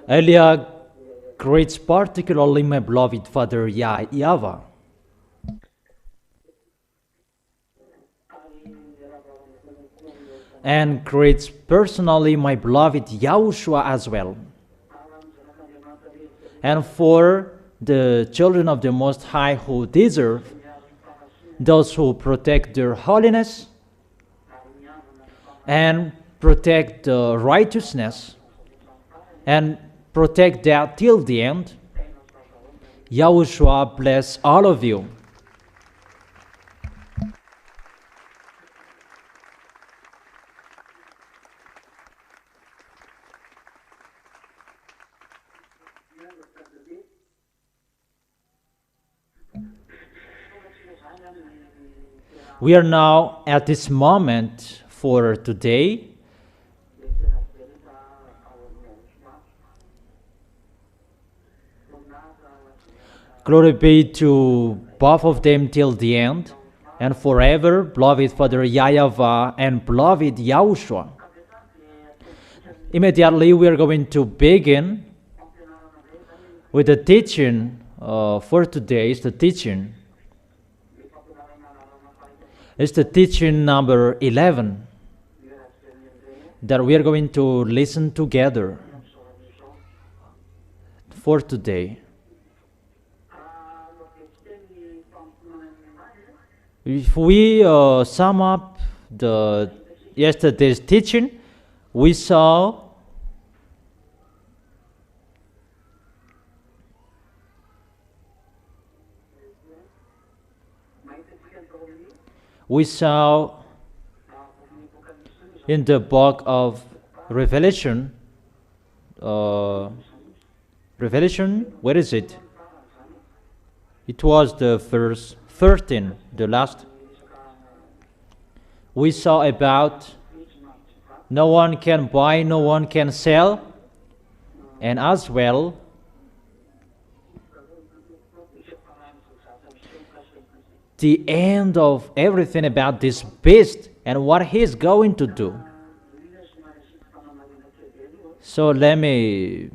Elia greets particularly my beloved father YAHVAH, and greets personally my beloved YAHOSHUA as well. And for the children of the Most High who deserve, those who protect their holiness and protect the righteousness and protect that till the end, YAHOSHUA bless all of you. We are now at this moment for today. Glory be to both of them till the end and forever, beloved Father YAHVAH and beloved YAHOSHUA. Immediately we are going to begin with the teaching for today. Is the teaching. It's the teaching number 11 that we are going to listen together for today. If we sum up yesterday's teaching, we saw in the book of Revelation, where is it? It was the verse 13, the last. We saw about no one can buy, no one can sell, and as well the end of everything about this beast and what he's going to do. So let me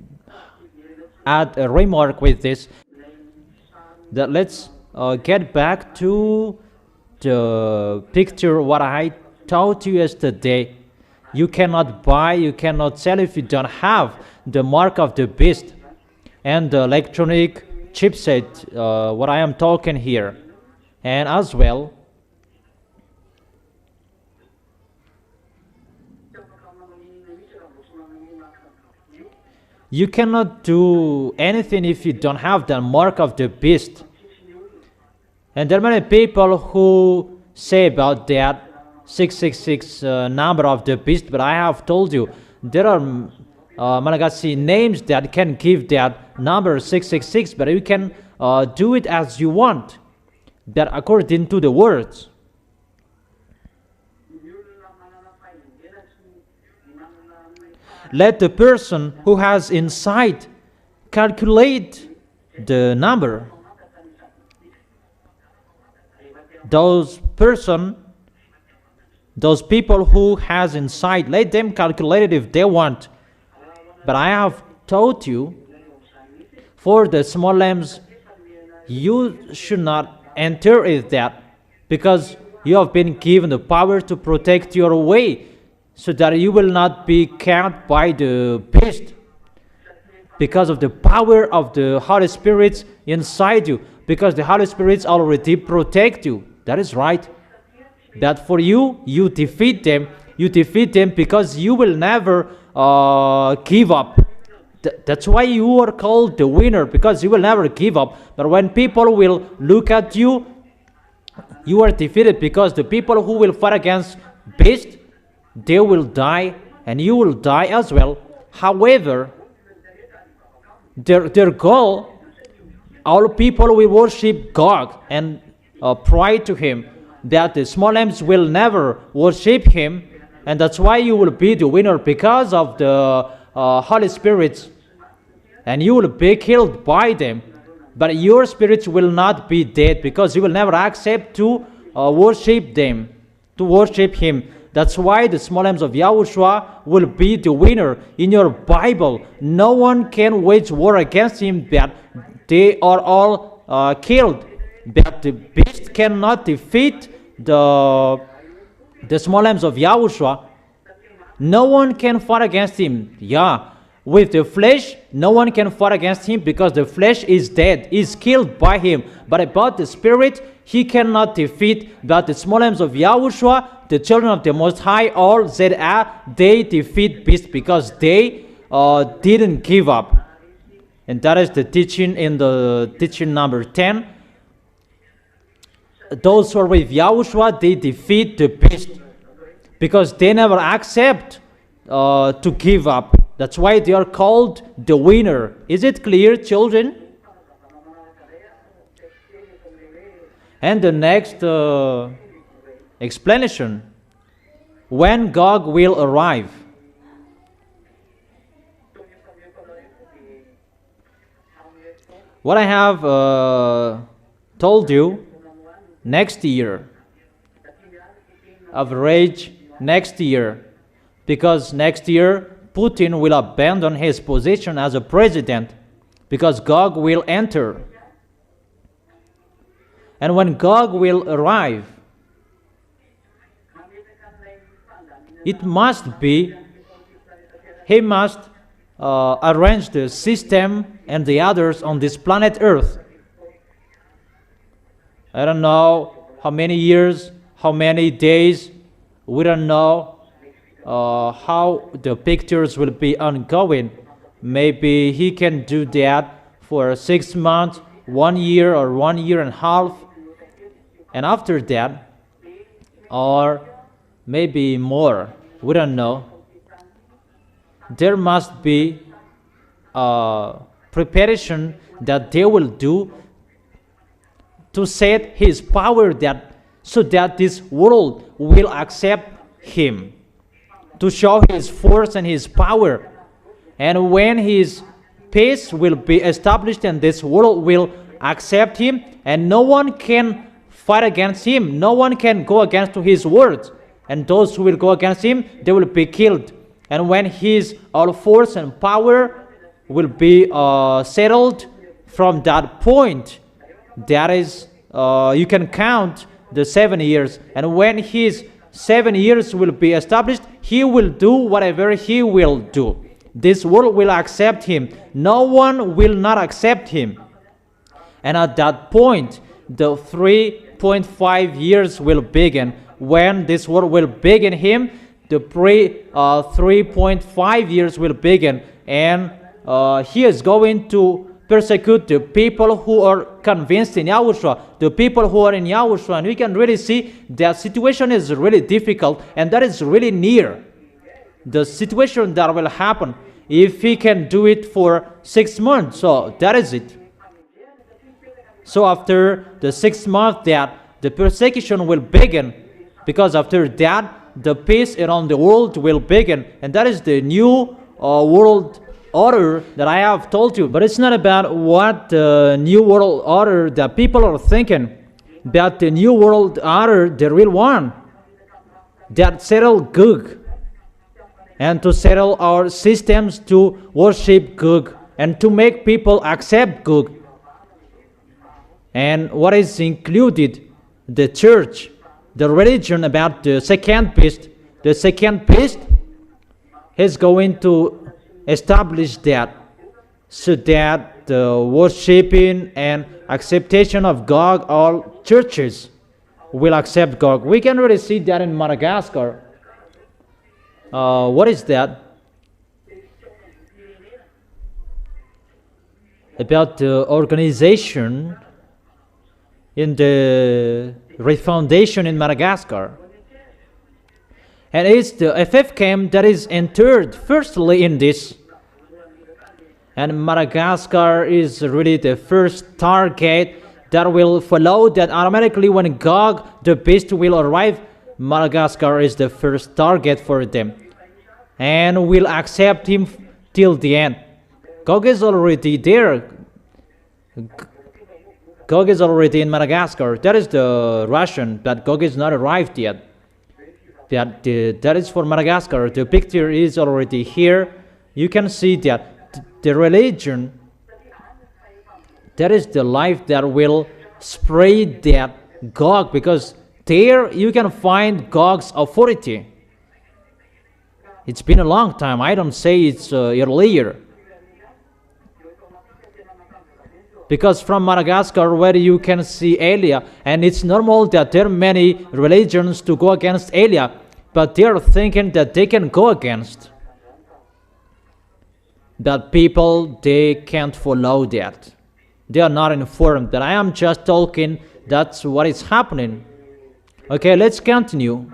add a remark with this, that let's get back to the picture what I taught you yesterday. You cannot buy, you cannot sell if you don't have the mark of the beast and the electronic chipset, what I am talking here. And as well, you cannot do anything if you don't have the mark of the beast. And there are many people who say about that 666 number of the beast, but I have told you there are Malagasy names that can give that number 666, but you can do it as you want, that according to the words. Let the person who has insight calculate the number. Those people who has insight, let them calculate it if they want. But I have taught you, for the small lambs, you should not enter in that, because you have been given the power to protect your way, so that you will not be caught by the beast, because of the power of the Holy Spirit inside you, because the Holy Spirit already protect you. That is right. That for you, you defeat them. You defeat them because you will never give up. That's why you are called the winner, because you will never give up. But when people will look at you, you are defeated, because the people who will fight against beast, they will die, and you will die as well. However, their goal, all people will worship God and pray to Him, that the small lambs will never worship Him, and that's why you will be the winner, because of the Holy Spirit, and you will be killed by them. But your spirits will not be dead, because you will never accept to worship them, to worship Him. That's why the small lambs of Yahushua will be the winner. In your Bible, no one can wage war against him, that they are all killed. But the beast cannot defeat the small lambs of Yahushua. No one can fight against him. Yeah, with the flesh, no one can fight against him because the flesh is dead, is killed by him. But about the spirit, he cannot defeat. But the small lambs of Yahushua, the children of the Most High, all ZA, they defeat beast because they didn't give up. And that is the teaching in the teaching number 10. Those who are with Yahushua, they defeat the beast because they never accept to give up. That's why they are called the winner. Is it clear, children? And the next explanation, when Gog will arrive. What I have told you, next year, average next year, because next year Putin will abandon his position as a president because Gog will enter. And when Gog will arrive, it must be, he must arrange the system and the others on this planet Earth. I don't know how many years, how many days, we don't know how the pictures will be ongoing. Maybe he can do that for 6 months, 1 year, or 1 year and a half. And after that, or maybe more, we don't know. There must be preparation that they will do to set his power that so that this world will accept him, to show his force and his power. And when his peace will be established and this world will accept him, and no one can fight against him, no one can go against his words, and those who will go against him, they will be killed. And when his all force and power will be settled, from that point, that is, you can count the 7 years. And when his 7 years will be established, he will do whatever he will do. This world will accept him. No one will not accept him. And at that point, the 3.5 years will begin. When this world will begin him, the 3.5 years will begin. And he is going to persecute the people who are convinced in Yahushua, the people who are in Yahushua. And we can really see that situation is really difficult, and that is really near. The situation that will happen, if he can do it for 6 months, so that is it. So after the 6 months, that the persecution will begin, because after that, the peace around the world will begin, and that is the new world order that I have told you. But it's not about what the new world order that people are thinking, but the new world order, the real one, that settle Gog, and to settle our systems to worship Gog, and to make people accept Gog. And what is included? The church, the religion about the second beast. The second beast is going to establish that, so that the worshiping and acceptation of Gog, all churches will accept Gog. We can really see that in Madagascar. What is that? About the organization in the refoundation in Madagascar. And it's the FF camp that is entered firstly in this. And Madagascar is really the first target that will follow that automatically when Gog, the beast, will arrive. Madagascar is the first target for them, and will accept him till the end. Gog is already there. Gog is already in Madagascar. That is the Russian, but Gog is not arrived yet. that is for Madagascar. The picture is already here. You can see that the religion, that is the life that will spread that Gog, because there you can find Gog's authority. It's been a long time. I don't say it's earlier. Because from Madagascar, where you can see Elia, and it's normal that there are many religions to go against Elia, but they are thinking that they can go against. That people, they can't follow that. They are not informed. But I am just talking, that's what is happening. Okay, let's continue.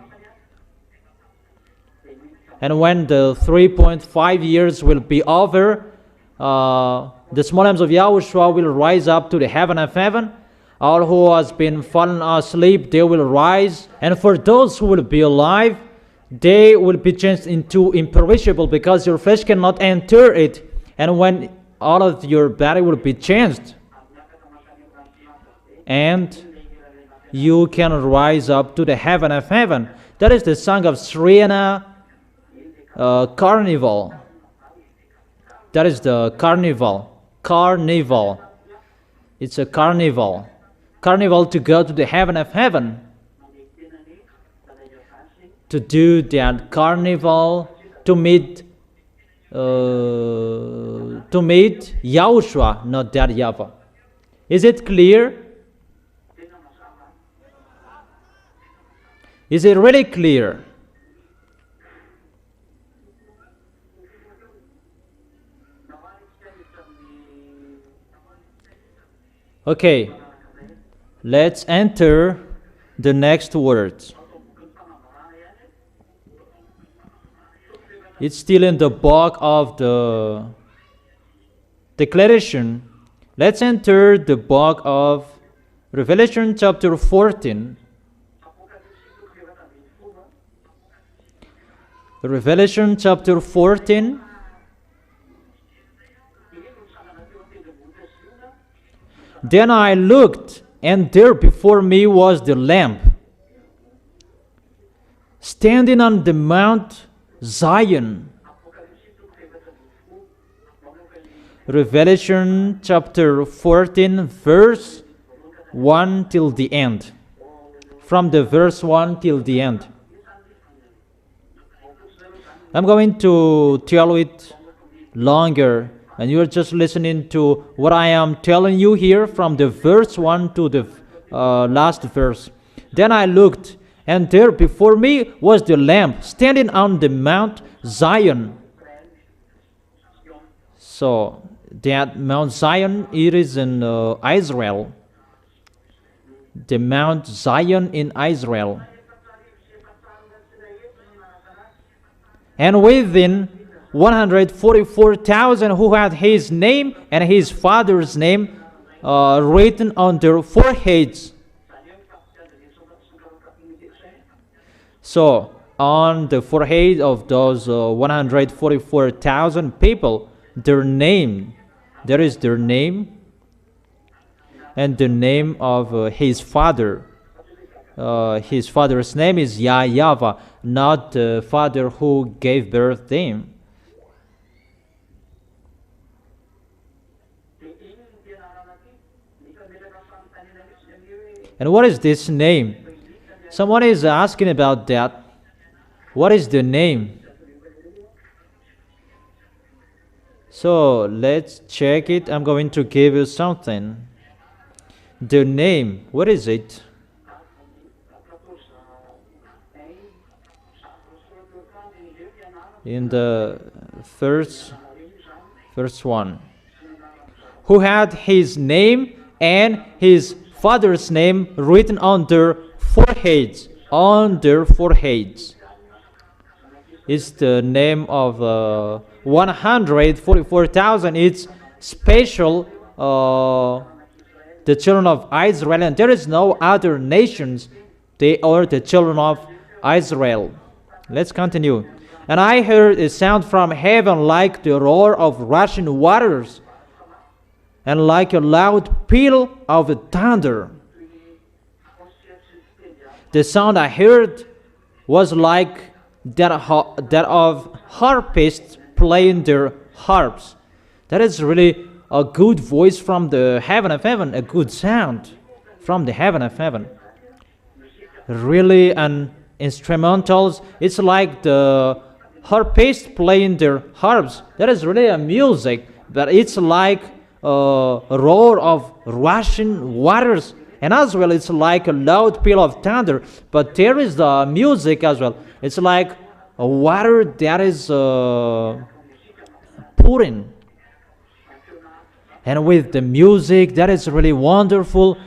And when the 3.5 years will be over, the small lambs of Yahushua will rise up to the heaven of heaven. All who has been fallen asleep, they will rise. And for those who will be alive, they will be changed into imperishable, because your flesh cannot enter it. And when all of your body will be changed, and you can rise up to the heaven of heaven. That is the song of Srina Carnival. That is the carnival. Carnival. It's a carnival. Carnival to go to the heaven of heaven. To do that carnival, to meet Yahushua, not that YAHVAH. Is it clear? Is it really clear? Okay, let's enter the next words. It's still in the book of the declaration. Let's enter the book of Revelation chapter 14. Revelation chapter 14. Then I looked, and there before me was the Lamb, standing on the Mount Zion. Revelation chapter 14, verse 1 till the end. From the verse 1 till the end. I'm going to tell it longer, and you're just listening to what I am telling you here from the verse 1 to the last verse. Then I looked, and there before me was the Lamb standing on the Mount Zion. So that Mount Zion, it is in Israel. The Mount Zion in Israel. And within 144,000 who had his name and his father's name written on their foreheads. So, on the forehead of those 144,000 people, their name, there is their name and the name of his father. His father's name is YAHVAH, not the father who gave birth to him. And what is this name? Someone is asking about that. What is the name? So let's check it. I'm going to give you something. The name, what is it? In the first one. Who had his name and his father's name written on their foreheads. On their foreheads. It's the name of 144,000. It's special, the children of Israel, and there is no other nations. They are the children of Israel. Let's continue. And I heard a sound from heaven like the roar of rushing waters, and like a loud peal of thunder. The sound I heard was like that of harpists playing their harps. That is really a good voice from the heaven of heaven, a good sound from the heaven of heaven. Really, an instrumentals, it's like the harpists playing their harps. That is really a music, but it's like a roar of rushing waters, and as well it's like a loud peal of thunder. But there is the music as well. It's like a water that is pouring, and with the music that is really wonderful.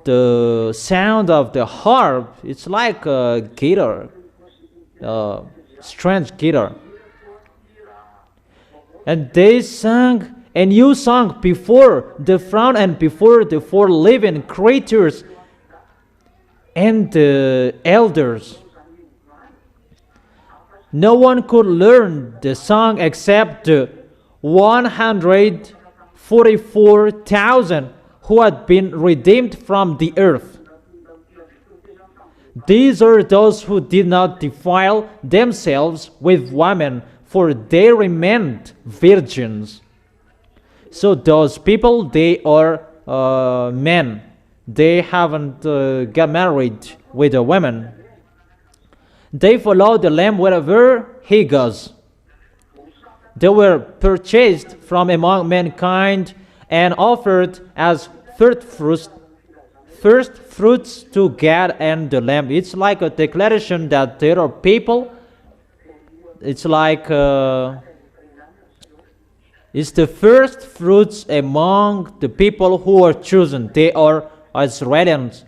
The sound of the harp, it's like a guitar, strange guitar. And they sang a new song before the throne and before the four living creatures and the elders. No one could learn the song except the 144,000 who had been redeemed from the earth. These are those who did not defile themselves with women, for they remained virgins. So those people, they are men. They haven't got married with a woman. They follow the Lamb wherever he goes. They were purchased from among mankind and offered as first fruits to God and the Lamb. It's like a declaration that there are people. It's like it's the first fruits among the people who are chosen. They are Israelians.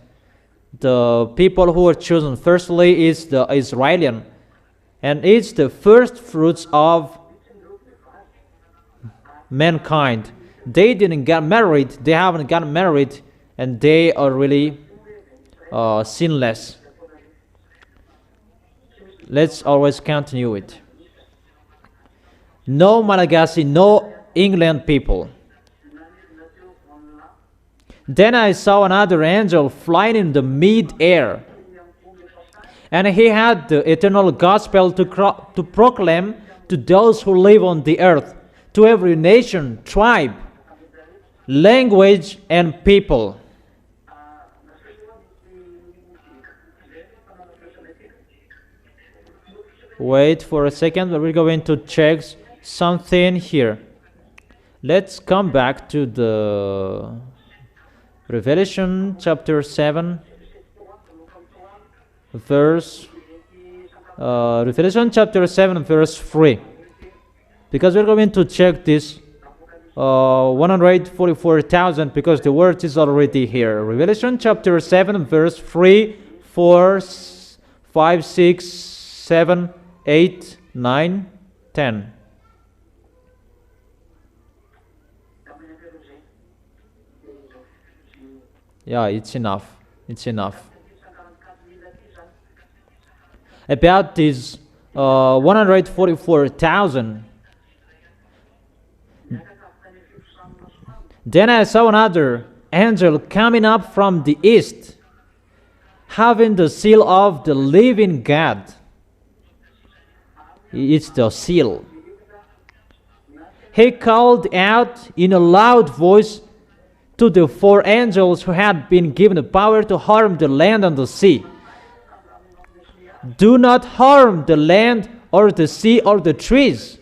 The people who are chosen firstly is the Israelian, and it's the first fruits of mankind. They didn't get married, they haven't gotten married, and they are really sinless. Let's always continue it. No Malagasy, no England people. Then I saw another angel flying in the mid-air, and he had the eternal gospel to proclaim to those who live on the earth, to every nation, tribe, language, and people. Wait for a second, we're going to check something here. Let's come back to the Revelation chapter 7, Revelation chapter 7, verse 3. Because we're going to check this 144,000, because the word is already here. Revelation chapter 7, verse 3, 4, 5, 6, 7, 8, 9, 10. Yeah, it's enough. It's enough. About these 144,000. Then I saw another angel coming up from the east, having the seal of the living God. It's the seal. He called out in a loud voice to the four angels who had been given the power to harm the land and the sea. Do not harm the land or the sea or the trees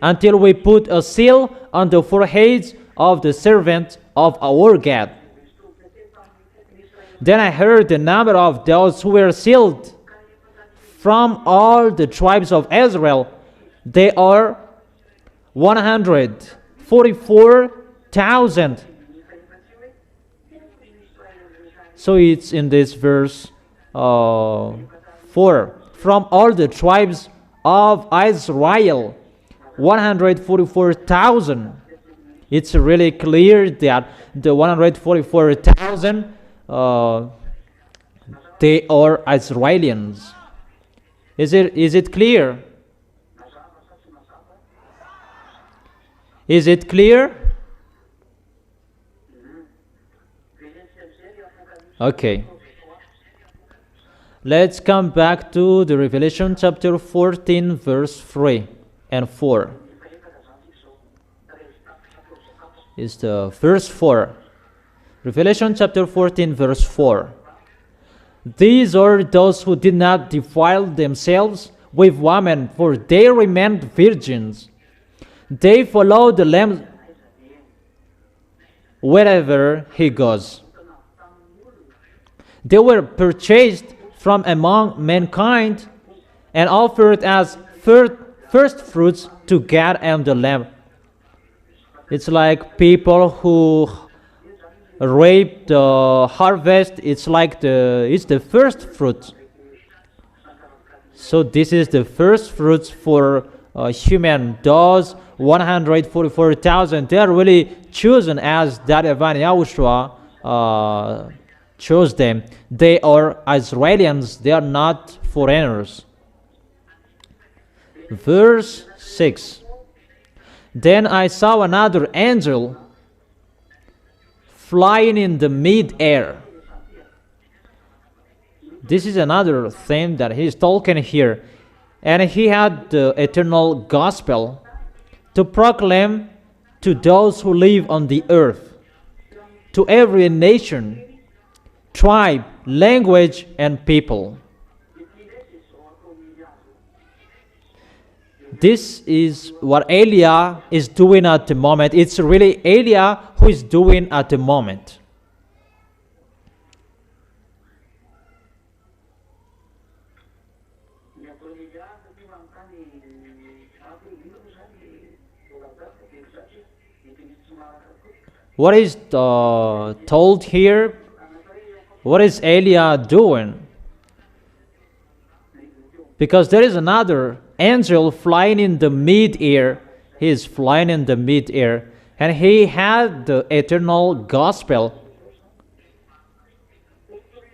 until we put a seal on the foreheads of the servants of our God. Then I heard the number of those who were sealed from all the tribes of Israel. They are 144,000. So it's in this verse 4. From all the tribes of Israel, 144,000. It's really clear that the 144,000 they are Israelians. Is it clear? Is it clear? Okay. Let's come back to the Revelation chapter 14, verse 3 and 4. It's the verse 4. Revelation chapter 14, verse 4. These are those who did not defile themselves with women, for they remained virgins. They follow the Lamb wherever he goes. They were purchased from among mankind and offered as first fruits to God and the Lamb. It's like people who reap the harvest. It's the first fruit. So this is the first fruits for human. Those 144,000, they are really chosen as that Evan Yahushua chose them. They are Israelians, they are not foreigners. Verse 6. Then I saw another angel flying in the mid-air. This is another thing that he's talking here. And he had the eternal gospel to proclaim to those who live on the earth, to every nation, tribe, language, and people. This is what Eliah is doing at the moment. It's really Eliah who is doing at the moment. What is told here? What is Eliah doing? Because there is another angel flying in the mid-air. He is flying in the mid-air. And he had the eternal gospel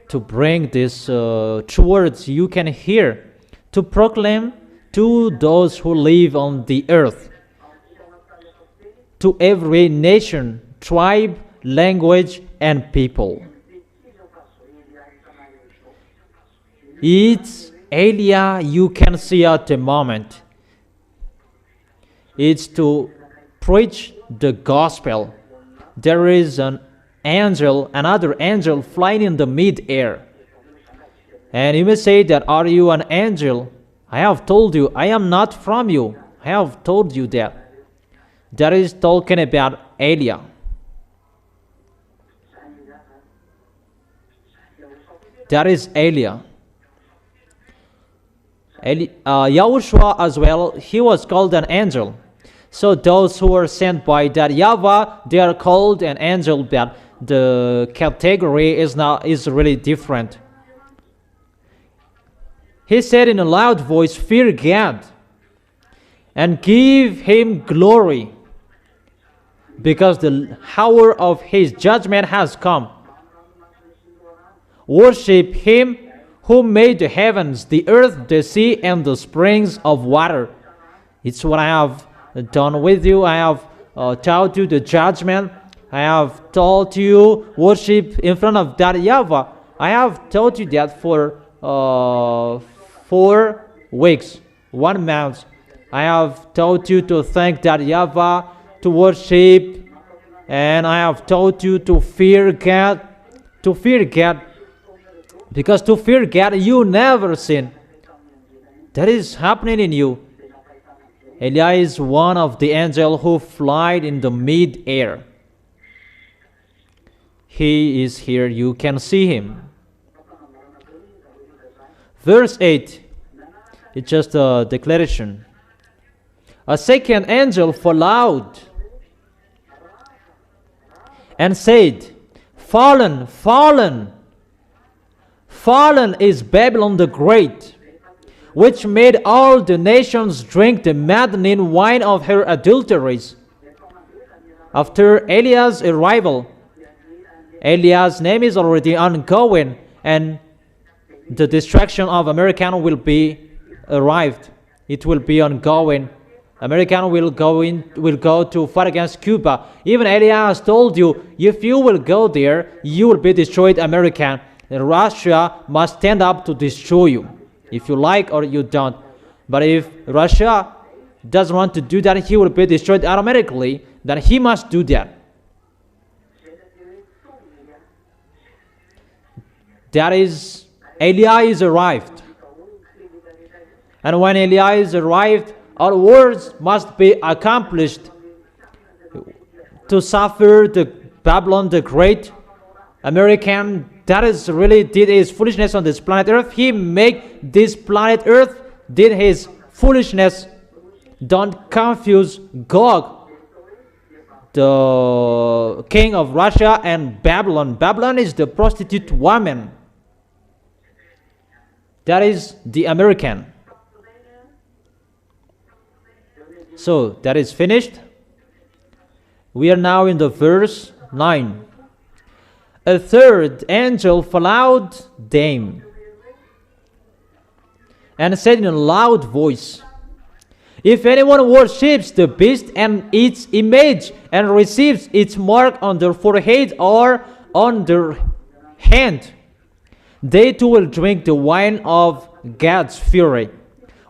to bring these true words you can hear, to proclaim to those who live on the earth, to every nation, tribe, language, and people. It's Eliah you can see at the moment. It's to preach the gospel. There is another angel flying in the mid-air. And you may say that, are you an angel? I have told you, I am not from you. I have told you that. That is talking about Eliah. That is Eliah. Yahushua as well, he was called an angel. So those who were sent by that YAHVAH, they are called an angel, but the category is really different. He said in a loud voice, fear God and give him glory, because the hour of his judgment has come. Worship him who made the heavens, the earth, the sea, and the springs of water. It's what I have done with you. I have taught you the judgment. I have taught you worship in front of that YAHVAH. I have taught you that for 4 weeks, 1 month. I have taught you to thank that YAHVAH, to worship, and I have taught you to fear God. To fear God. Because to fear God, you never sin. That is happening in you. Eliah is one of the angels who flied in the mid-air. He is here. You can see him. Verse 8. It's just a declaration. A second angel followed and said, fallen, fallen. Fallen is Babylon the Great, which made all the nations drink the maddening wine of her adulteries. After Eliah's arrival, Eliah's name is already ongoing, and the destruction of America will be arrived. It will be ongoing. America will go to fight against Cuba. Even Eliah has told you, if you will go there, you will be destroyed, American. Russia must stand up to destroy you, if you like or you don't. But if Russia doesn't want to do that, he will be destroyed automatically. Then he must do that. That is, Elias arrived. And when Elias arrived, our words must be accomplished to suffer the Babylon the Great, American, that is really did his foolishness on this planet Earth. He made this planet Earth, did his foolishness. Don't confuse Gog, the king of Russia, and Babylon. Babylon is the prostitute woman. That is the American. So that is finished. We are now in the verse 9. A third angel followed them and said in a loud voice, if anyone worships the beast and its image and receives its mark on their forehead or on their hand, they too will drink the wine of God's fury,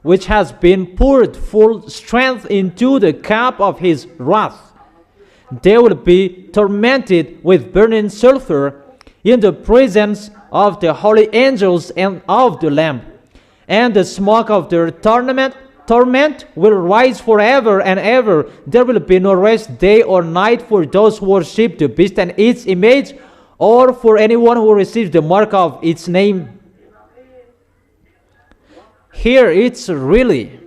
which has been poured full strength into the cup of his wrath. They will be tormented with burning sulfur in the presence of the holy angels and of the Lamb. And the smoke of their torment will rise forever and ever. There will be no rest day or night for those who worship the beast and its image, or for anyone who receives the mark of its name. Here it's really,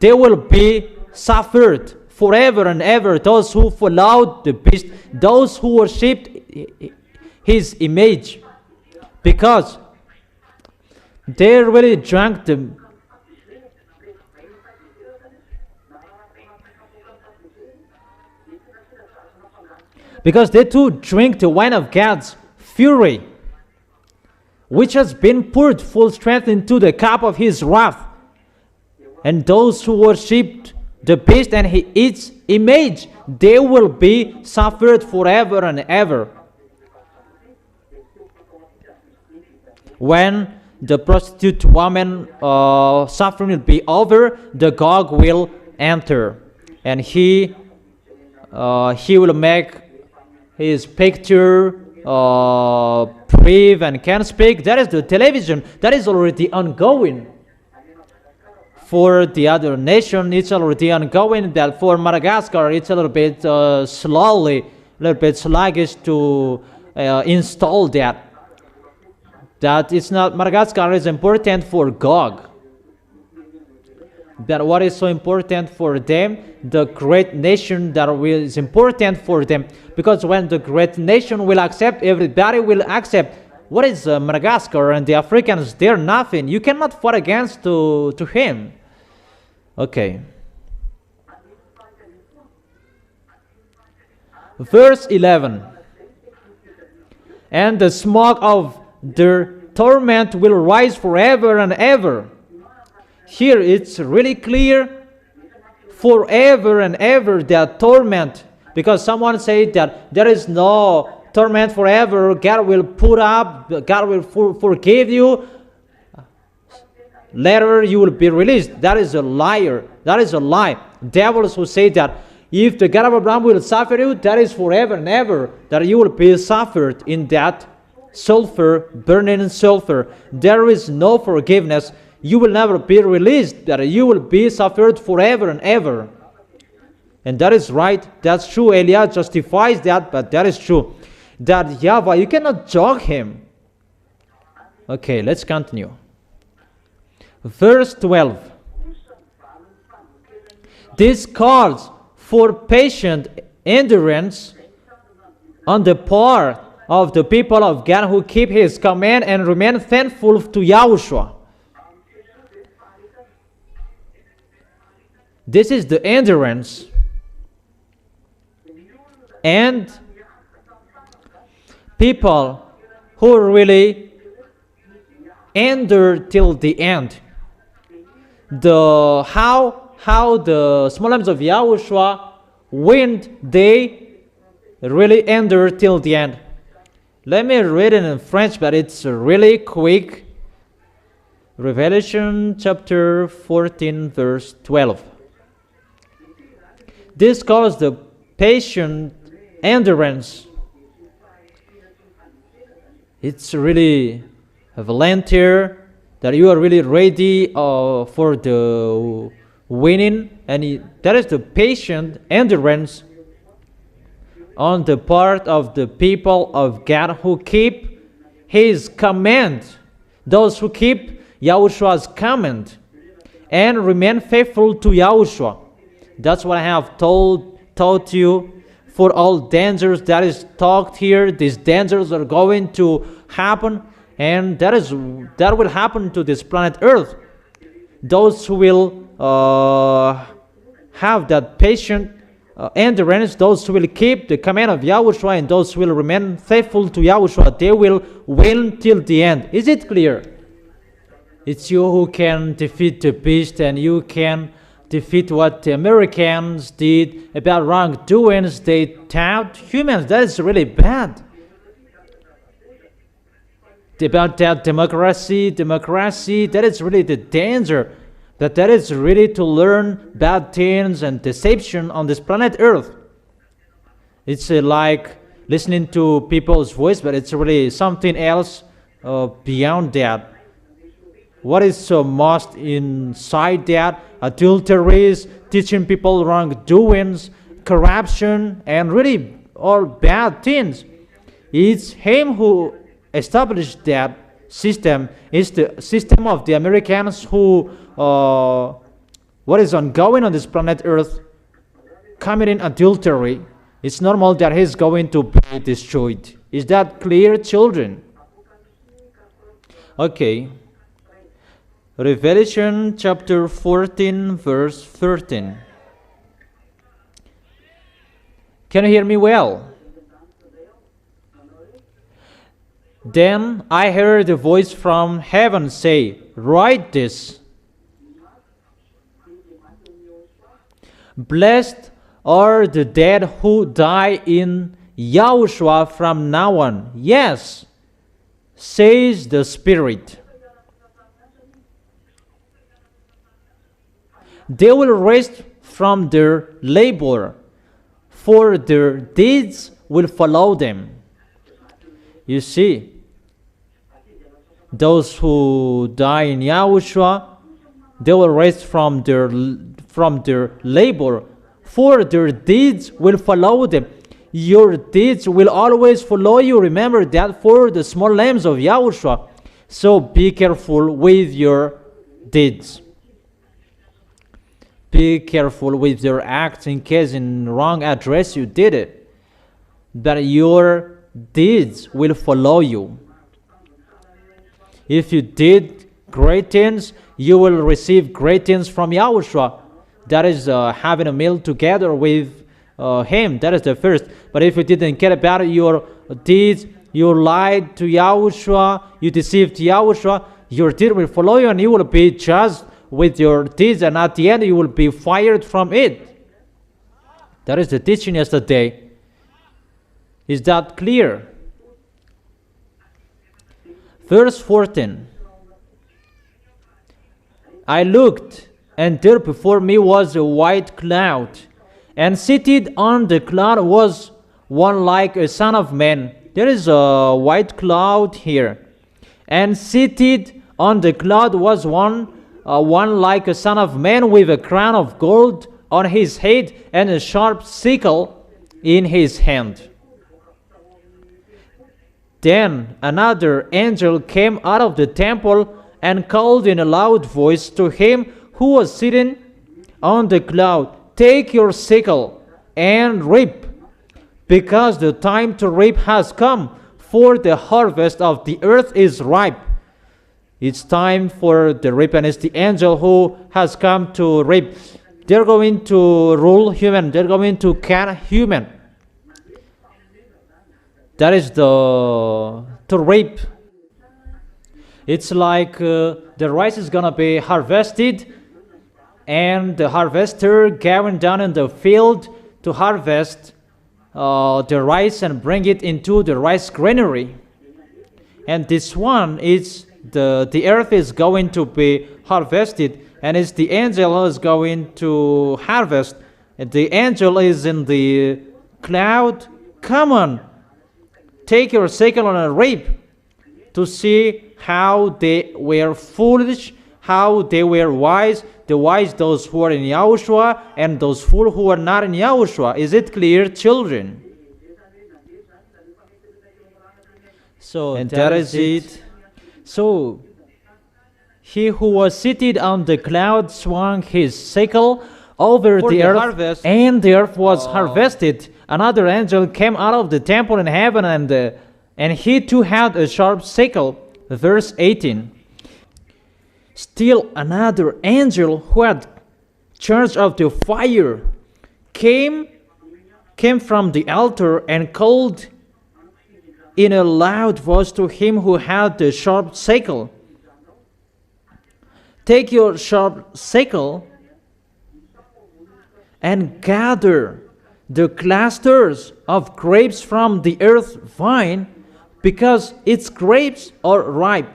they will be suffered forever and ever, those who followed the beast, those who worshipped his image, because they really drank the because they too drink the wine of God's fury, which has been poured full strength into the cup of his wrath. And those who worshipped the beast and its image, they will be suffered forever and ever. When the prostitute woman suffering will be over, the Gog will enter, and he will make his picture brave and can speak. That is the television that is already ongoing. For the other nation, it's already ongoing. That for Madagascar, it's a little bit slowly, a little bit sluggish to install that. That it's not, Madagascar is important for Gog. That what is so important for them, the great nation that is important for them. Because when the great nation will accept, everybody will accept. What is Madagascar and the Africans? They're nothing. You cannot fight against to him. Okay. Verse 11. And the smoke of their torment will rise forever and ever. Here it's really clear, forever and ever, that torment. Because someone said that there is no torment forever. God will put up, God will forgive you. Later you will be released. That is a liar. That is a lie. Devils who say that if the God of Abraham will suffer you, that is forever and ever, that you will be suffered in that sulfur, burning sulfur. There is no forgiveness. You will never be released, that you will be suffered forever and ever. And that is right. That's true. Elias justifies that, but that is true. That YAHVAH, you cannot judge him. Okay, let's continue. Verse 12. This calls for patient endurance on the part of the people of God who keep his command and remain thankful to YAHOSHUA. This is the endurance. And people who really endure till the end. How the small lambs of YAHOSHUA, when they really endure till the end. Let me read it in French, but it's really quick. Revelation chapter 14, verse 12. This calls the patient endurance. It's really a volunteer that you are really ready for the winning, and that is the patient endurance on the part of the people of God who keep His command. Those who keep Yahoshua's command and remain faithful to Yahushua. That's what I have taught you. For all dangers that is talked here, these dangers are going to happen, and that will happen to this planet Earth. Those who will have that patient endurance, those who will keep the command of Yahushua, and those who will remain faithful to Yahushua, they will win till the end. Is it clear? It's you who can defeat the beast, and you can defeat what the Americans did about wrongdoings. They tapped humans. That is really bad. About that democracy, that is really the danger. That is really to learn bad things and deception on this planet Earth. It's like listening to people's voice, but it's really something else beyond that. What is so most inside that? Adulteries, teaching people wrongdoings, corruption, and really all bad things. It's him who established that system. It's the system of the Americans who, what is ongoing on this planet Earth, committing adultery. It's normal that he's going to be destroyed. Is that clear, children? Okay. Revelation chapter 14, verse 13. Can you hear me well? Then I heard a voice from heaven say, "Write this. Blessed are the dead who die in Yahushua from now on. Yes, says the Spirit. They will rest from their labor, for their deeds will follow them." You see, those who die in Yahushua, they will rest from their labor, for their deeds will follow them. Your deeds will always follow you. Remember that, for the small lambs of Yahushua. So be careful with your deeds. Be careful with your acts, in case in wrong address you did it. That your deeds will follow you. If you did great things, you will receive great things from Yahushua. That is having a meal together with Him. That is the first. But if you didn't care about your deeds, you lied to Yahushua, you deceived Yahushua, your deed will follow you, and you will be judged with your deeds, and at the end you will be fired from it. That is the teaching yesterday. Is that clear? Verse 14. I looked, and there before me was a white cloud, and seated on the cloud was one like a son of man. There is a white cloud here. And seated on the cloud was one like a son of man, with a crown of gold on his head and a sharp sickle in his hand. Then another angel came out of the temple and called in a loud voice to him who was sitting on the cloud, "Take your sickle and reap, because the time to reap has come, for the harvest of the earth is ripe." It's time for the reap, and it's the angel who has come to reap. They're going to rule human. They're going to cut human. That is to reap. It's like the rice is going to be harvested, and the harvester going down in the field to harvest the rice and bring it into the rice granary. And this one is the earth is going to be harvested, and it's the angel who is going to harvest. And the angel is in the cloud. Come on, take your sickle and a reap, to see how they were foolish, how they were wise. The wise, those who are in Yahushua, and those fools who are not in Yahushua. Is it clear, children? So and that is it. So he who was seated on the cloud swung his sickle over the earth, harvest, and the earth was harvested. Another angel came out of the temple in heaven, and he too had a sharp sickle. Verse 18. Still another angel who had charge of the fire came from the altar and called in a loud voice to him who had the sharp sickle, take your sharp sickle and gather the clusters of grapes from the earth vine, because its grapes are ripe.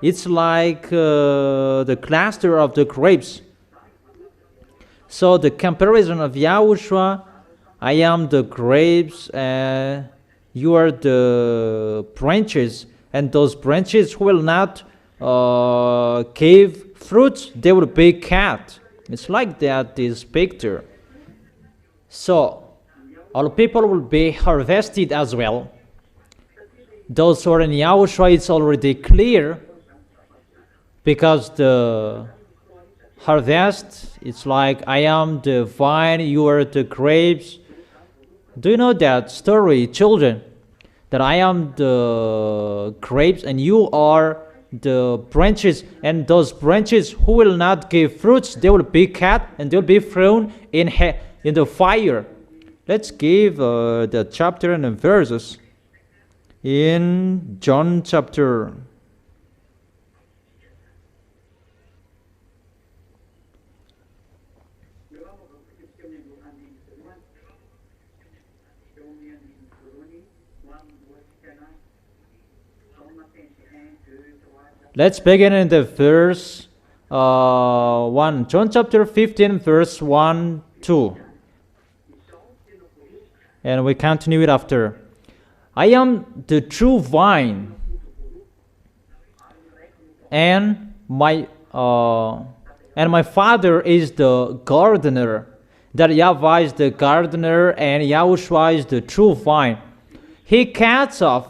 It's like the cluster of the grapes. So the comparison of Yahushua, I am the grapes, you are the branches, and those branches will not give fruits, they will be cut. It's like that, this picture. So all people will be harvested as well. Those who are in Yahushua, it's already clear, because the harvest, it's like I am the vine, you are the grapes. Do you know that story, children? That I am the grapes and you are the branches, and those branches who will not give fruits, they will be cut and they will be thrown in the fire. Let's give the chapter and the verses in John chapter. Let's begin in the verse 1. John chapter 15, verse 1, 2. And we continue it after. I am the true vine, and my Father is the gardener. That YAHVAH is the gardener, and Yahushua is the true vine. He cuts off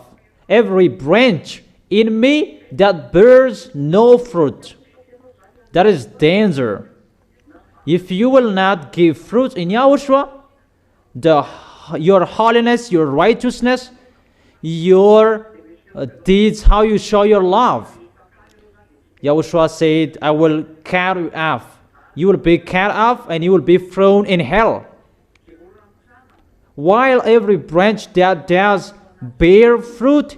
every branch in me that bears no fruit. That is danger. If you will not give fruit in Yahushua, your holiness, your righteousness, your deeds, how you show your love. Yahushua said, I will cut you off. You will be cut off and you will be thrown in hell. While every branch that does bear fruit,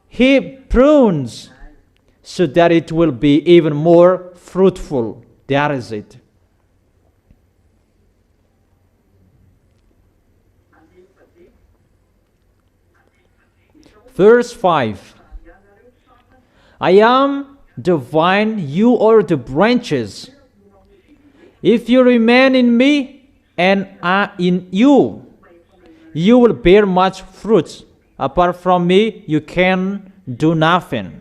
he prunes so that it will be even more fruitful. That is it. Verse 5. I am the vine, you are the branches. If you remain in me and I in you, you will bear much fruit. Apart from me, you can do nothing.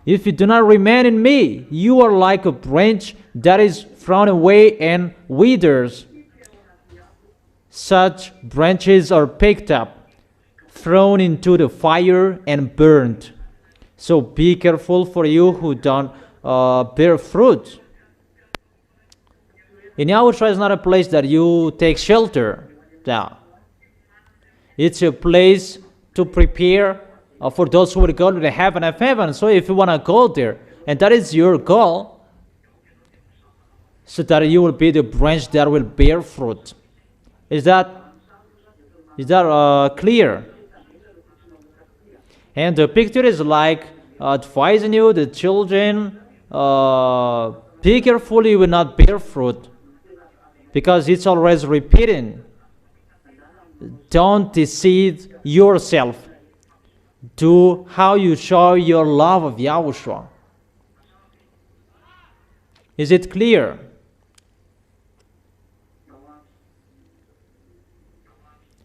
If you do not remain in me, you are like a branch that is thrown away and withers. Such branches are picked up, thrown into the fire, and burned. So be careful for you who don't bear fruit. In Yahushua is not a place that you take shelter. Yeah. It's a place to prepare for those who will go to the heaven of heaven. So if you want to go there, and that is your goal, so that you will be the branch that will bear fruit. Is that clear? And the picture is like advising you, the children, be careful you will not bear fruit, because it's always repeating. Don't deceive yourself. Do how you show your love of Yahushua. Is it clear?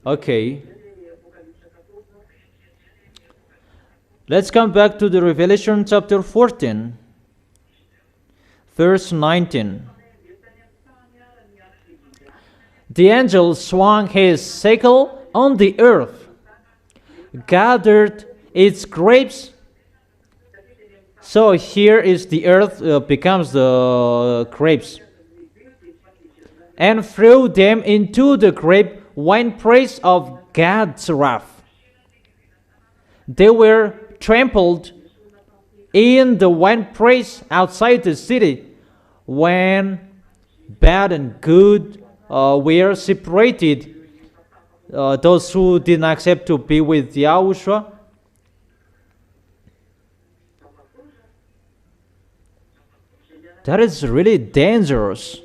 Okay. Let's come back to the Revelation chapter 14, verse 19. The angel swung his sickle on the earth, gathered its grapes. So here is the earth becomes the grapes, and threw them into the grape winepress of God's wrath. They were trampled in the winepress outside the city when bad and good were separated. Those who did not accept to be with Yahushua, that is really dangerous.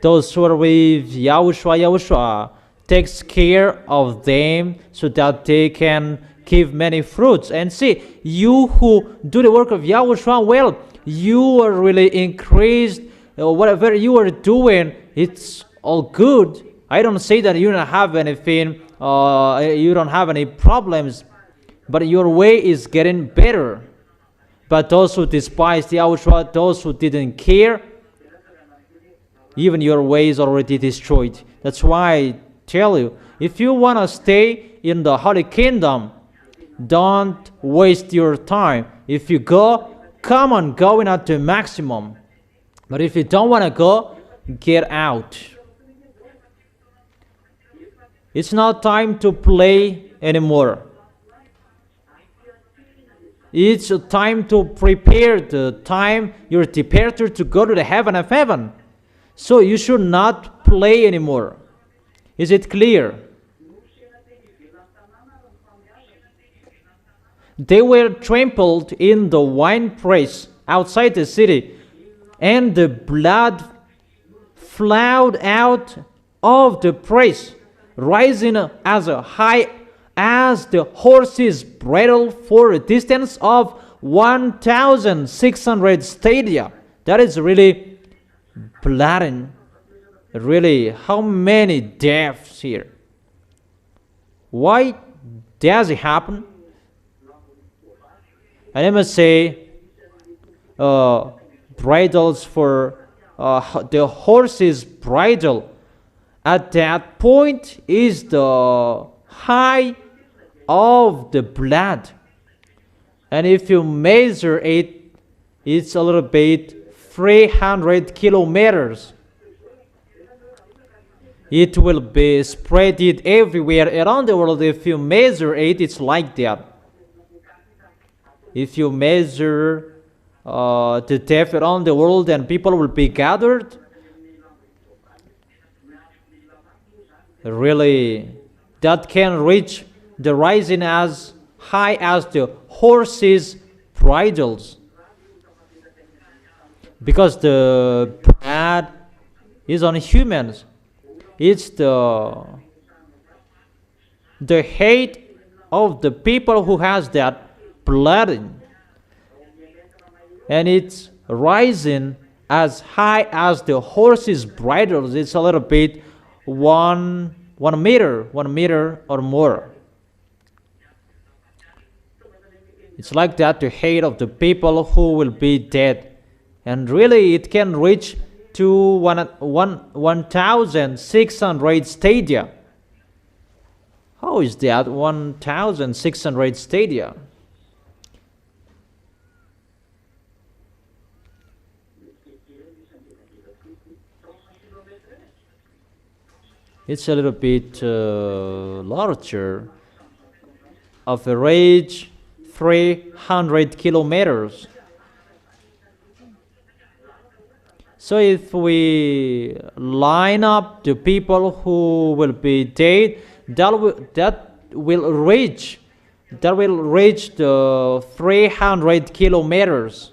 Those who are with Yahushua takes care of them so that they can give many fruits. And see, you who do the work of Yahushua, well, you are really increased. Whatever you are doing, it's all good. I don't say that you don't have anything, you don't have any problems, but your way is getting better. But those who despised Yahushua, those who didn't care, even your way is already destroyed. That's why I tell you, if you want to stay in the Holy Kingdom, don't waste your time. If you go, come on, going at the maximum. But if you don't want to go, get out. It's not time to play anymore. It's time to prepare the time, your departure to go to the heaven of heaven. So you should not play anymore. Is it clear? They were trampled in the winepress outside the city, and the blood flowed out of the press, rising as high as the horse's bridle for a distance of 1,600 stadia. That is really bloody. Really, how many deaths here? Why does it happen? And I must say, bridles for the horse's bridle at that point is the high of the blood. And if you measure it, it's a little bit 300 kilometers. It will be spread it everywhere around the world. If you measure it, it's like that. If you measure the death around the world and people will be gathered, really, that can reach the rising as high as the horses' bridles. Because the blood is on humans. It's the hate of the people who has that blood in. And it's rising as high as the horses' bridles. It's a little bit one meter or more. It's like that, the hate of the people who will be dead. And really, it can reach to 1,600 stadia. How is that, 1,600 stadia? It's a little bit larger. Average 300 kilometers. So if we line up the people who will be dead, that will reach the 300 kilometers.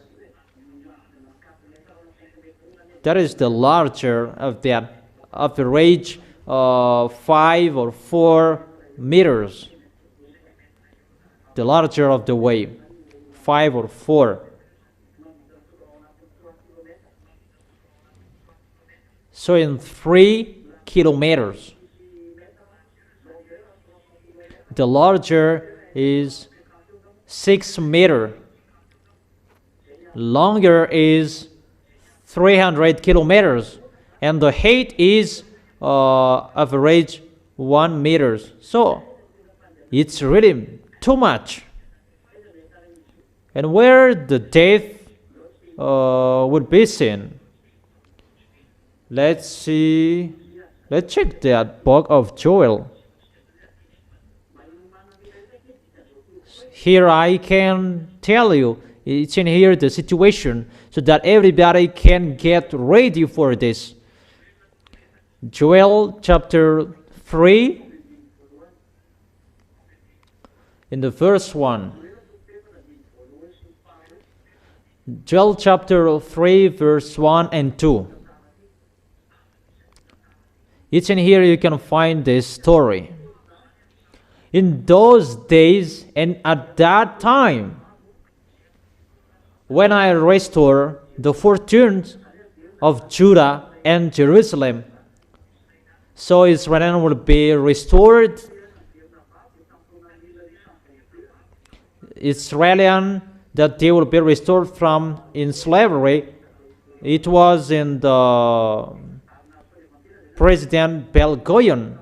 That is the larger of that average 5 or 4 meters. The larger of the wave, 5 or 4. So in 3 kilometers. The larger is 6 meters. Longer is 300 kilometers. And the height is average 1 meters. So it's really too much. And where the death would be seen? Let's see. Let's check that book of Joel. Here I can tell you, it's in here the situation, so that everybody can get ready for this. Joel chapter 3, in the verse 1. Joel chapter 3, verse 1 and 2. It's in here you can find this story. In those days and at that time, when I restore the fortunes of Judah and Jerusalem, so Israel will be restored. Israelian, that they will be restored from in slavery. It was in the President Belgoyan.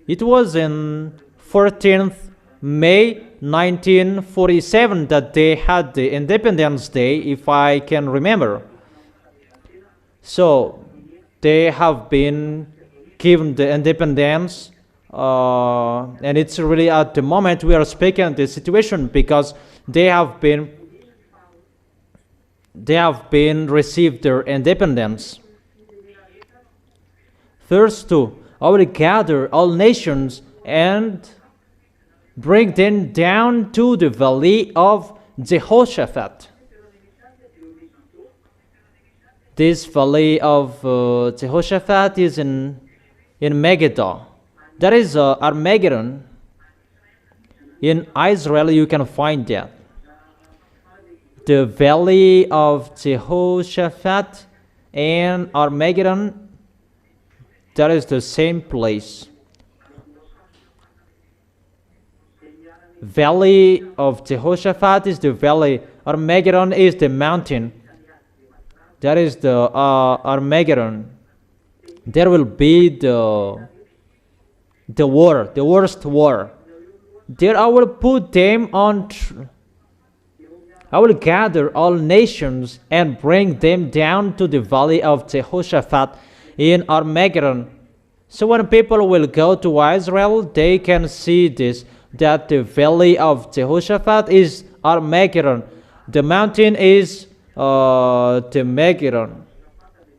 It was in 14th May 1947 that they had the Independence Day, if I can remember. So they have been given the independence, and it's really at the moment we are speaking this situation because they have been received their independence. Verse 2. I will gather all nations and bring them down to the valley of Jehoshaphat. This valley of Jehoshaphat is in Megiddo. That is Armageddon. In Israel you can find that. The valley of Jehoshaphat and Armageddon, that is the same place. Valley of Jehoshaphat is the valley. Armageddon is the mountain. That is the Armageddon. There will be the war, the worst war. There I will put them on. I will gather all nations and bring them down to the valley of Jehoshaphat in Armageddon. So when people will go to Israel, they can see this, that the valley of Jehoshaphat is Armageddon. The mountain is the Megiddo.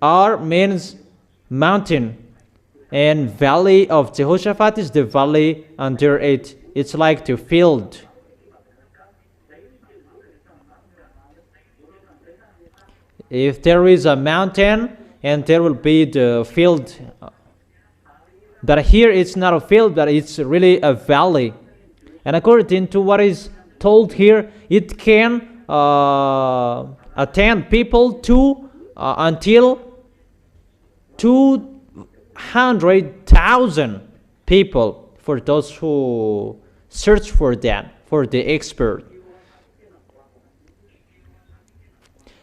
Ar means mountain, and valley of Jehoshaphat is the valley under it. It's like the field. If there is a mountain and there will be the field, but here it's not a field, but it's really a valley. And according to what is told here, it can attend people to until 200,000 people, for those who search for that, for the expert.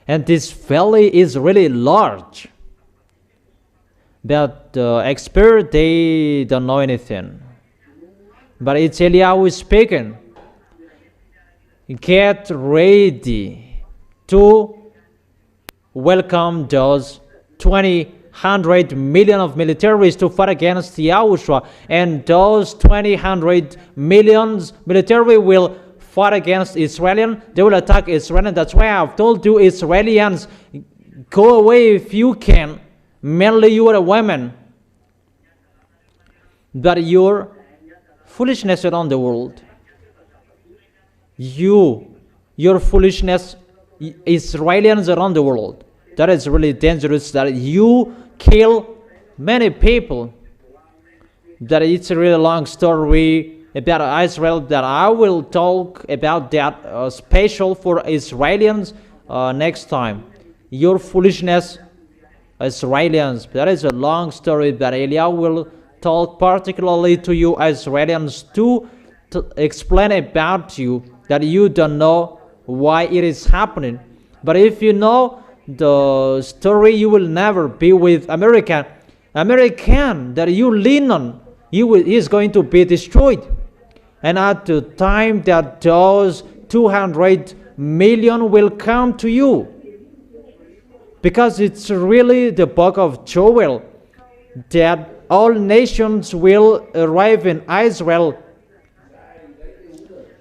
And this valley is really large. But the expert, they don't know anything. But it's Eliyahu speaking. Get ready to welcome those 100 million of militaries to fight against YAHOSHUA. And those 100 million military will fight against Israel. They will attack Israel. That's why I've told you, Israelis, go away if you can. Mainly you are a woman. But your foolishness around the world. Your foolishness, Israelis around the world. That is really dangerous, that you kill many people. That it's a really long story about Israel that I will talk about that special for Israelis next time. Your foolishness, Israelis. That is a long story that Eliah will talk particularly to you Israelis to explain about you, that you don't know why it is happening. But if you know the story, you will never be with American that you lean on. He is going to be destroyed. And at the time that those 200 million will come to you, because it's really the book of Joel that all nations will arrive in Israel,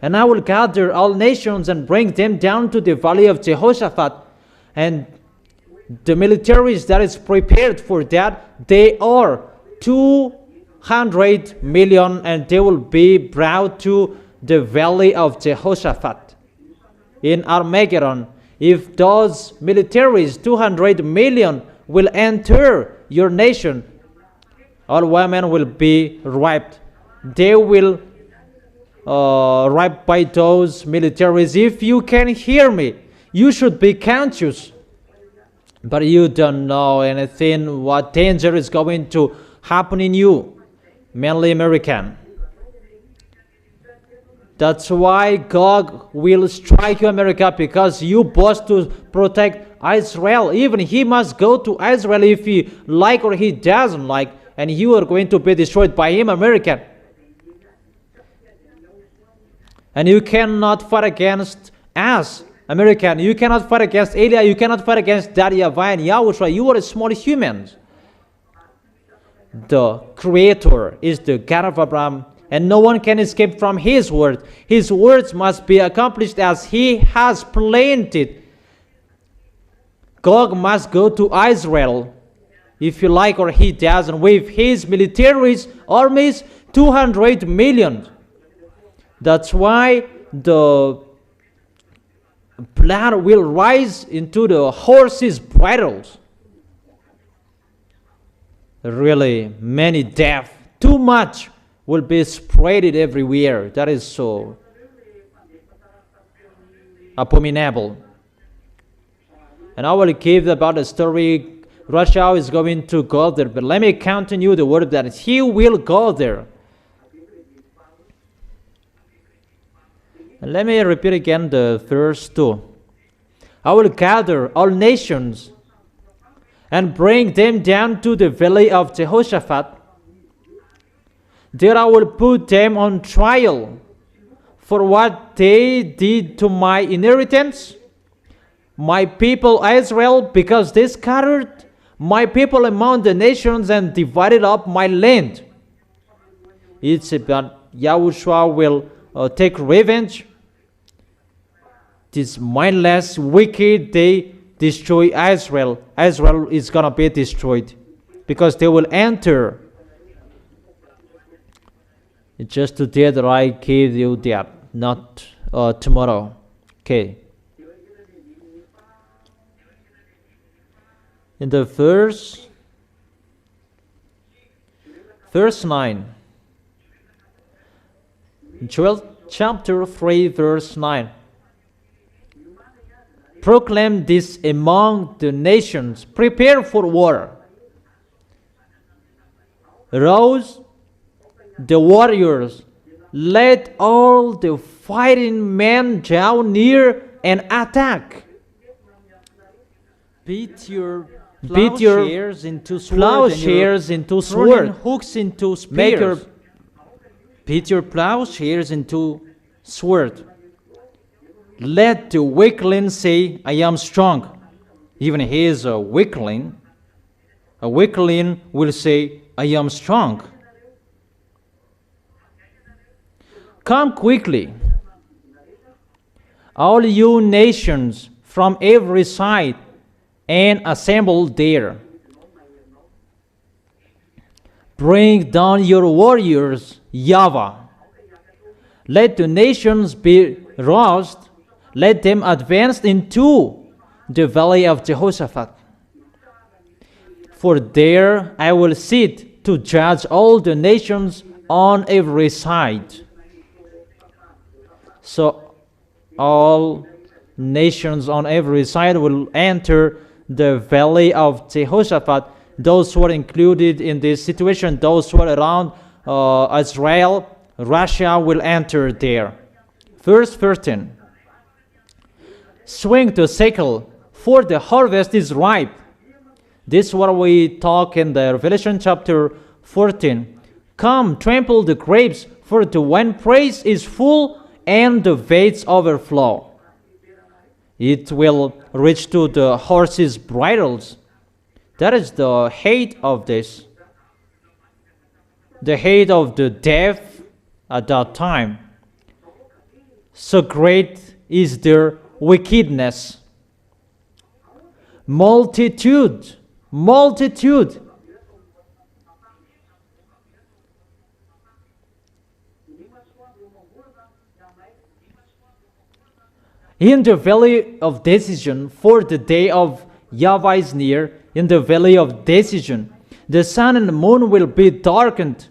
and I will gather all nations and bring them down to the valley of Jehoshaphat. And the militaries that is prepared for that, they are 200 million, and they will be brought to the valley of Jehoshaphat in Armageddon. If those militaries, 200 million, will enter your nation, all women will be raped. They will raped by those militaries. If you can hear me, you should be conscious. But you don't know anything, what danger is going to happen in you, mainly American. That's why God will strike you, America, because you boast to protect Israel. Even he must go to Israel if he like or he doesn't like, and you are going to be destroyed by him, American. And you cannot fight against us, American. You cannot fight against Eliah. You cannot fight against Daddy YAHVAH and YAHOSHUA. You are small humans. The Creator is the God of Abraham, and no one can escape from His word. His words must be accomplished as He has planned it. God must go to Israel, if you like or He doesn't, with His militaries, armies, 200 million. That's why the blood will rise into the horses' bridles. Really, many death, too much will be spreaded everywhere. That is so abominable. And I will give about the story. Russia is going to go there, but let me continue the word that he will go there. And let me repeat again the verse 2. I will gather all nations and bring them down to the valley of Jehoshaphat. There I will put them on trial for what they did to my inheritance, my people Israel, because they scattered my people among the nations and divided up my land. It's about YAHOSHUA will take revenge. This mindless, wicked, they destroy Israel. Israel is going to be destroyed because they will enter. It's just today that I gave you that, not tomorrow. Okay. In the verse 9. Joel chapter 3 verse 9. Proclaim this among the nations. Prepare for war. Rouse the warriors. Let all the fighting men draw near and attack. Beat your plowshares into swords, hooks into spears. Beat your plowshares into sword. Let the weakling say, I am strong. Even he is a weakling. A weakling will say, I am strong. Come quickly, all you nations from every side, and assemble there. Bring down your warriors, YAHVAH. Let the nations be roused. Let them advance into the valley of Jehoshaphat. For there I will sit to judge all the nations on every side. So all nations on every side will enter the valley of Jehoshaphat. Those who are included in this situation, those who are around Israel, Russia will enter there. Verse 13. Swing the sickle, for the harvest is ripe. This is what we talk in the Revelation chapter 14. Come, trample the grapes, for the winepress is full and the vats overflow. It will reach to the horses' bridles. That is the height of this. The height of the death at that time. So great is their wickedness. Multitude. In the valley of decision, for the day of YAHVAH is near, in the valley of decision, the sun and the moon will be darkened,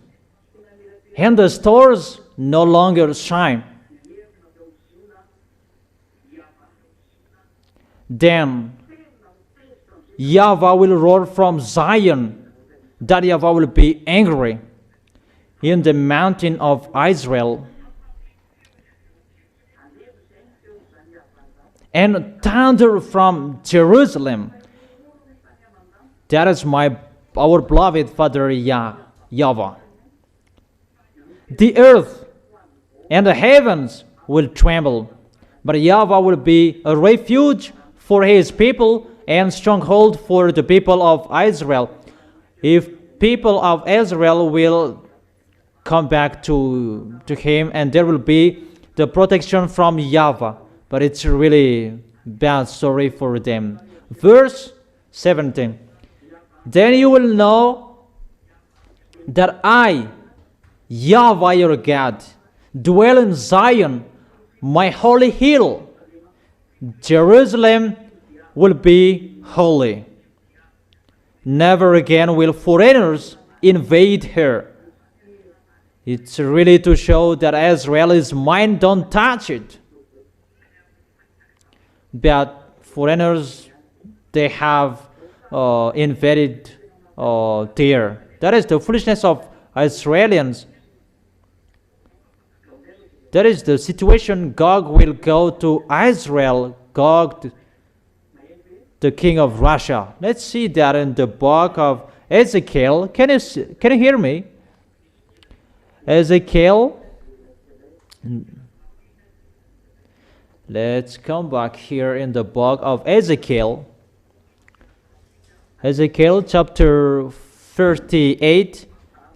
and the stars no longer shine. Then YAHVAH will roar from Zion, that YAHVAH will be angry in the mountain of Israel, and thunder from Jerusalem. That is our beloved Father YAHVAH. The earth and the heavens will tremble, but YAHVAH will be a refuge for his people and stronghold for the people of Israel. If people of Israel will come back to him, and there will be the protection from YAHVAH. But it's a really bad story for them. Verse 17. Then you will know that I, YAHVAH your God, dwell in Zion, my holy hill. Jerusalem will be holy. Never again will foreigners invade her. It's really to show that Israel is mine, don't touch it. But foreigners, they have invaded there. That is the foolishness of Israelians. That is the situation. Gog will go to Israel. Gog, the king of Russia. Let's see that in the book of Ezekiel. Can you hear me? Ezekiel. Let's come back here in the book of Ezekiel. Ezekiel chapter 38,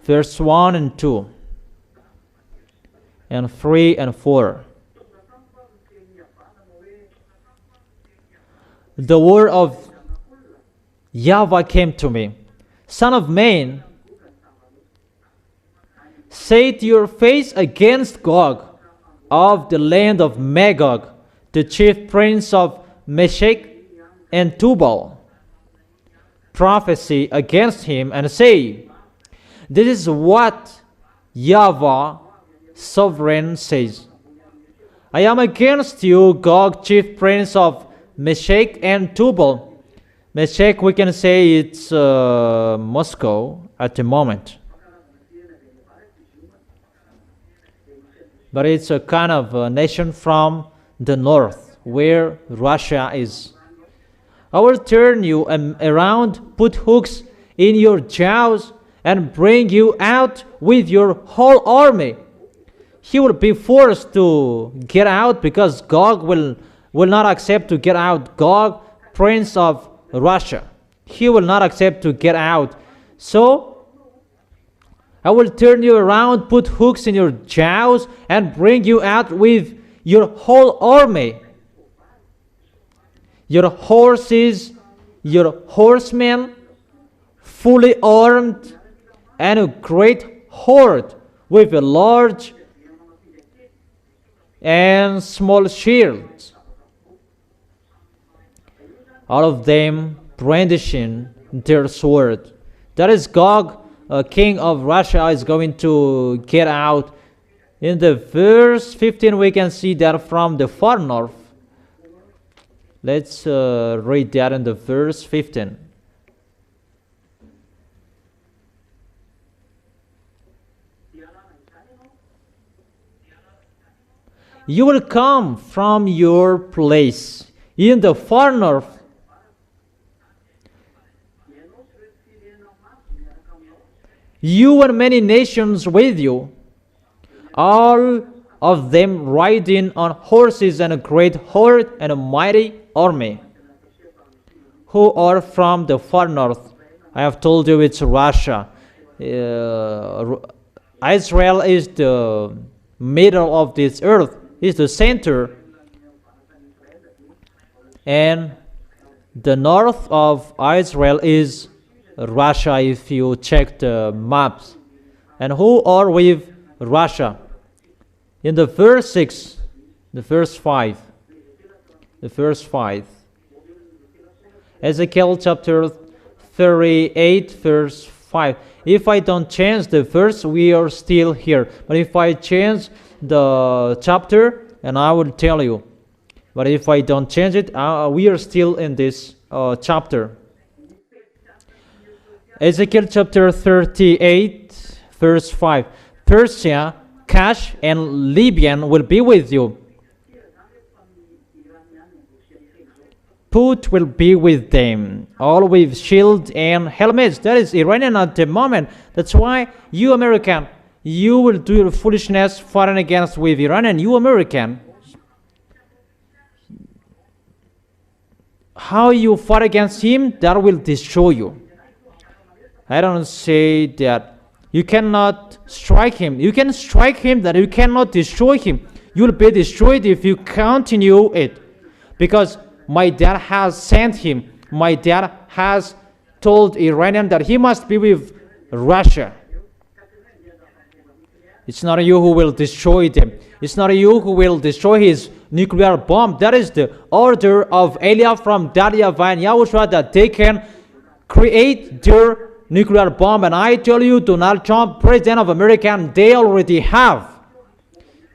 verse 1 and 2, and 3 and 4. The word of YAHVAH came to me. Son of man, set your face against Gog of the land of Magog, the chief prince of Meshech and Tubal. Prophesy against him and say, this is what YAHVAH sovereign says. I am against you, Gog, chief prince of Meshech and Tubal. Meshech, we can say it's Moscow at the moment. But it's a kind of a nation from the north, where Russia is. I will turn you around, put hooks in your jaws, and bring you out with your whole army. He will be forced to get out because Gog will not accept to get out. Gog, prince of Russia, he will not accept to get out. So I will turn you around, put hooks in your jaws, and bring you out with your whole army. Your horses, your horsemen, fully armed, and a great horde with a large and small shields. All of them brandishing their sword. That is Gog, king of Russia, is going to get out. In the verse 15, we can see that from the far north. Let's read that in the verse 15. You will come from your place in the far north. You and many nations with you, all of them riding on horses and a great horde and a mighty army, who are from the far north. I have told you it's Russia. Israel is the middle of this earth, is the center, and the north of Israel is Russia, if you check the maps. And who are with Russia? In the verse 6, the verse 5, Ezekiel chapter 38, verse 5. If I don't change the verse, we are still here. But if I change the chapter, and I will tell you. But if I don't change it, we are still in this chapter. Ezekiel chapter 38, verse 5. Persia, Cush, and Libyan will be with you. Put will be with them, all with shield and helmets. That is Iranian at the moment. That's why you American, you will do your foolishness fighting against with Iranian. You American, how you fight against him, that will destroy you. I don't say that you cannot strike him. You can strike him, that you cannot destroy him. You will be destroyed if you continue it. Because my dad has sent him. My dad has told Iranian that he must be with Russia. It's not you who will destroy them. It's not you who will destroy his nuclear bomb. That is the order of Eliah from YAHVAH and YAHOSHUAH, that they can create their nuclear bomb. And I tell you, Donald Trump, President of America, they already have.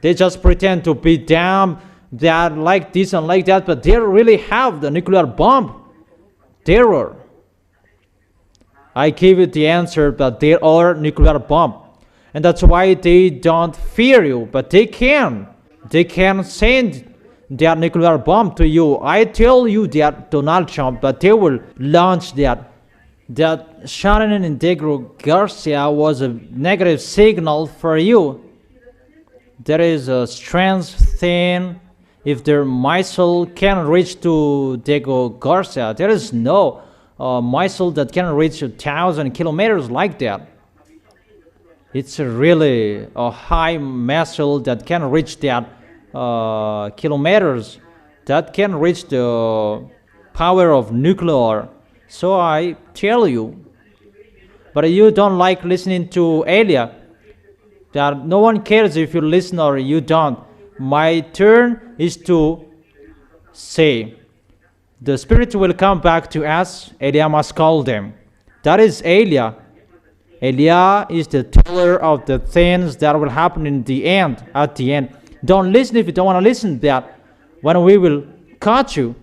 They just pretend to be damn that like this and like that, but they really have the nuclear bomb. Terror. I give you the answer that there are nuclear bomb. And that's why they don't fear you, but they can. They can send their nuclear bomb to you. I tell you that Donald Trump, that they will launch that. That Sharon and Diego Garcia was a negative signal for you. There is a strange thing. If their missile can reach to Diego Garcia, there is no missile that can reach 1,000 kilometers like that. It's really a high missile that can reach that kilometers, that can reach the power of nuclear. So I tell you, but you don't like listening to Elia, that no one cares if you listen or you don't. My turn is to say, the Spirit will come back to us, Elia must call them. That is Elia. Elia is the teller of the things that will happen in the end, at the end. Don't listen if you don't want to listen that. When we will catch you,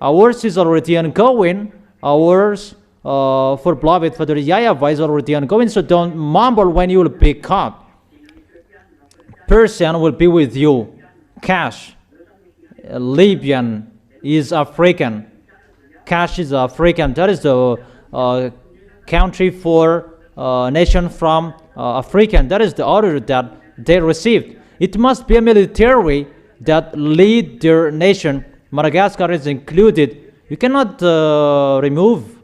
ours is already ongoing. Ours for beloved Father YAHVAH is already ongoing, so don't mumble when you will be caught. Persian will be with you. Cush, Libyan is African. Cush is African. That is the country for nation from African. That is the order that they received. It must be a military that lead their nation. Madagascar is included. You cannot remove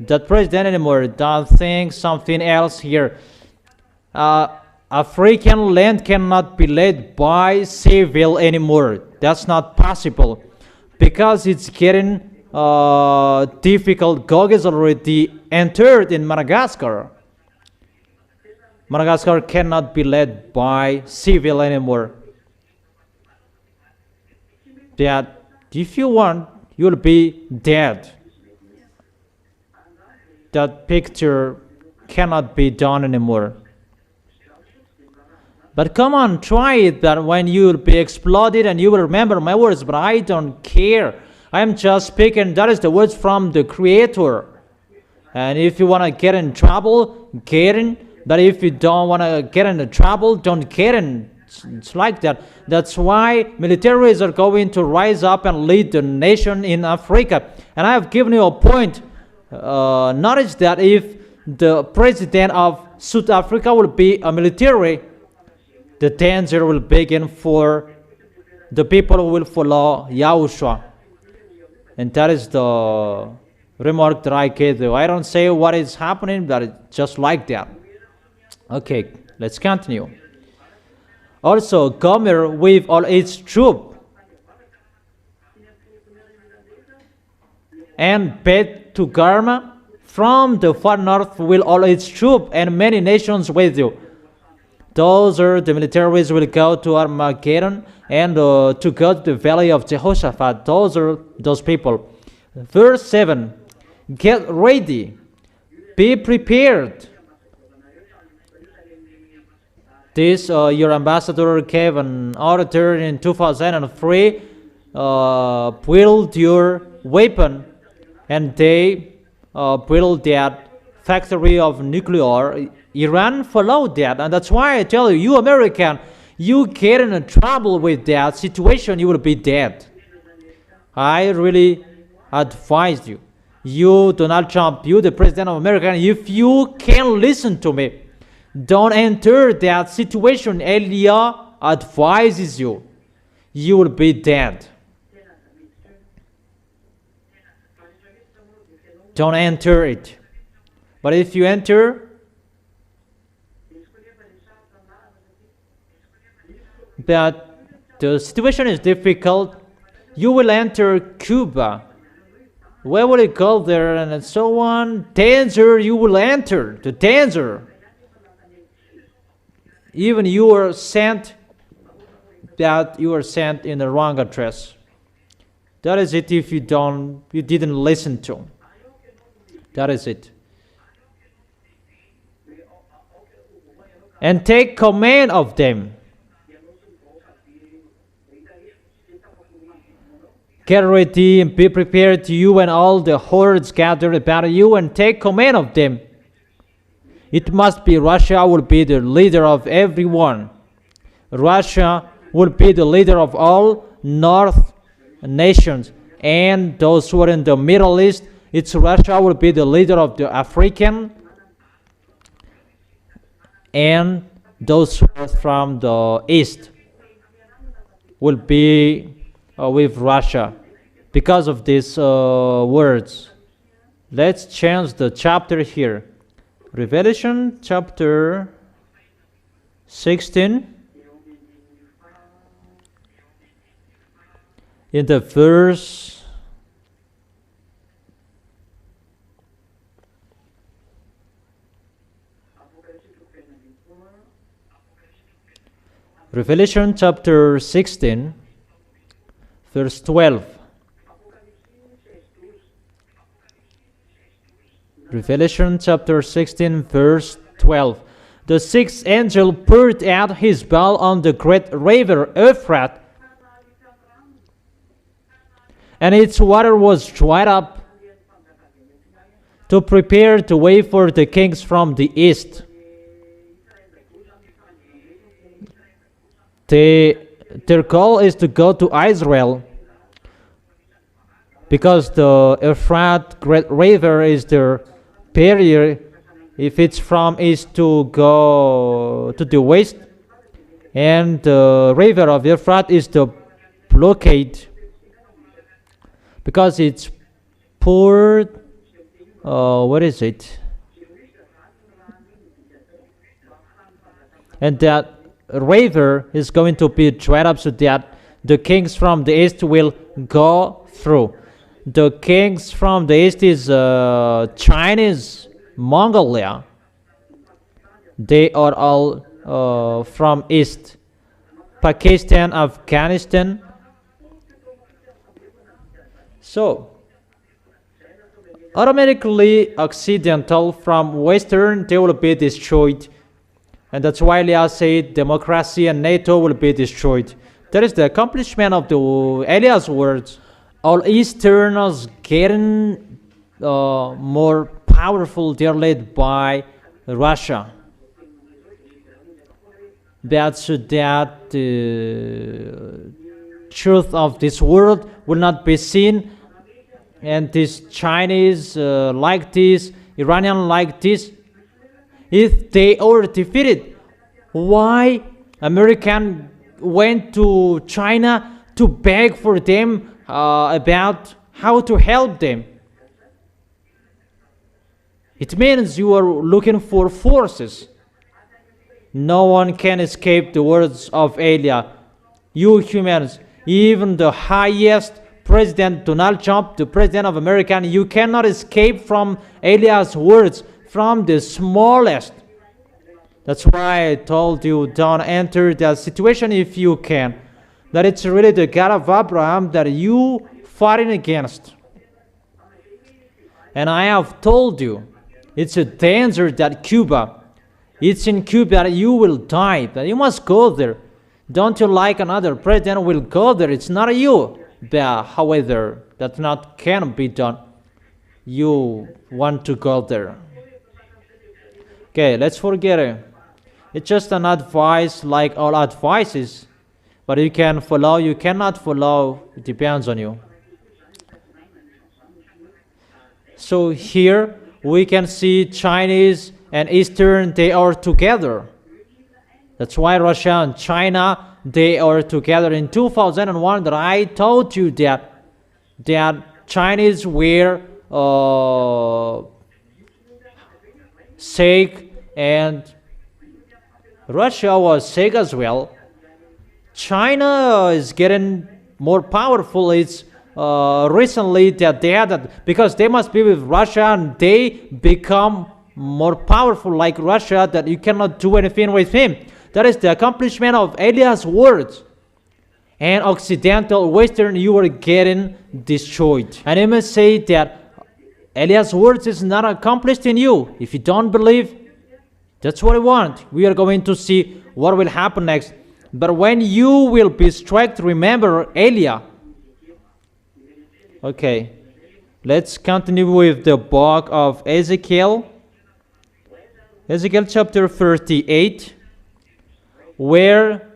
that president anymore. Don't think something else here. African land cannot be led by civil anymore. That's not possible because it's getting difficult. Gog is already entered in Madagascar. Madagascar cannot be led by civil anymore. That if you want, you'll be dead. that picture cannot be done anymore. But come on, try it, that when you will be exploded and you will remember my words, but I don't care. I am just speaking, that is the words from the Creator. And if you want to get in trouble, get in. But if you don't want to get into trouble, don't get in. It's like that. That's why militaries are going to rise up and lead the nation in Africa. And I have given you a point. Notice that if the president of South Africa will be a military, the danger will begin for the people who will follow Yahushua. And that is the remark that I gave you. I don't say what is happening, but it's just like that. Okay, let's continue. Also, Gomer with all its troops, and Bet to Garma from the far north with all its troops, and many nations with you. Those are the militaries will go to Armageddon and to go to the valley of Jehoshaphat. Those are those people. Verse 7. Get ready. Be prepared. This, your ambassador gave an order in 2003. Build your weapon. And they built that factory of nuclear. Iran followed that, and that's why I tell you, you American, you get in trouble with that situation, you will be dead. I really advise you. You, Donald Trump, you, the President of America, if you can listen to me, don't enter that situation. Elia advises you. You will be dead. Don't enter it. But if you enter, but the situation is difficult, you will enter Cuba. Where will you go there and so on? Danger, you will enter. The danger. Even you are sent, that you are sent in the wrong address. That is it if you didn't listen to. That is it. And take command of them. Get ready and be prepared, you and all the hordes gathered about you, and take command of them. It must be Russia will be the leader of everyone. Russia will be the leader of all North nations. And those who are in the Middle East, it's Russia will be the leader of the African. And those who are from the East will be with Russia. Because of these words, let's change the chapter here. Revelation chapter 16. In the verse Revelation chapter 16, verse 12. Revelation chapter 16, verse 12. The sixth angel poured out his bowl on the great river Euphrates, and its water was dried up to prepare the way for the kings from the east. Their goal is to go to Israel, because the Euphrates great river is their barrier. If it's from east to go to the west, and the river of Euphrates is the blockade, because it's poured. What is it? And that river is going to be dried up so that the kings from the east will go through. The kings from the east is Chinese, Mongolia. They are all from east. Pakistan, Afghanistan. So, automatically Occidental from Western, they will be destroyed. And that's why Eliah said democracy and NATO will be destroyed. That is the accomplishment of the Eliah's words. All Easterners getting more powerful. They're led by Russia. That's that the truth of this world will not be seen, and this Chinese like this, Iranian like this. If they are defeated, why American went to China to beg for them about how to help them? It means you are looking for forces. No one can escape the words of Eliah. You humans, even the highest President Donald Trump, the President of America, you cannot escape from Eliah's words, from the smallest. That's why I told you, don't enter that situation if you can. That it's really the God of Abraham that you fighting against. And I have told you, it's a danger that Cuba, it's in Cuba that you will die, that you must go there. Don't you like another president will go there? It's not you. But however, that not can be done. You want to go there. Okay, let's forget it. It's just an advice like all advices. But you can follow, you cannot follow. It depends on you. So here we can see Chinese and Eastern, they are together. That's why Russia and China, they are together. In 2001, that I told you that Chinese were sick and Russia was sick as well. China is getting more powerful. It's recently that they had that because they must be with Russia and they become more powerful like Russia, that you cannot do anything with him. That is the accomplishment of Eliah's words. And Occidental, Western, you are getting destroyed. And I must say that Eliah's words is not accomplished in you. If you don't believe, that's what I want. We are going to see what will happen next. But when you will be struck, remember Eliah. Okay, let's continue with the book of Ezekiel. Ezekiel chapter 38, where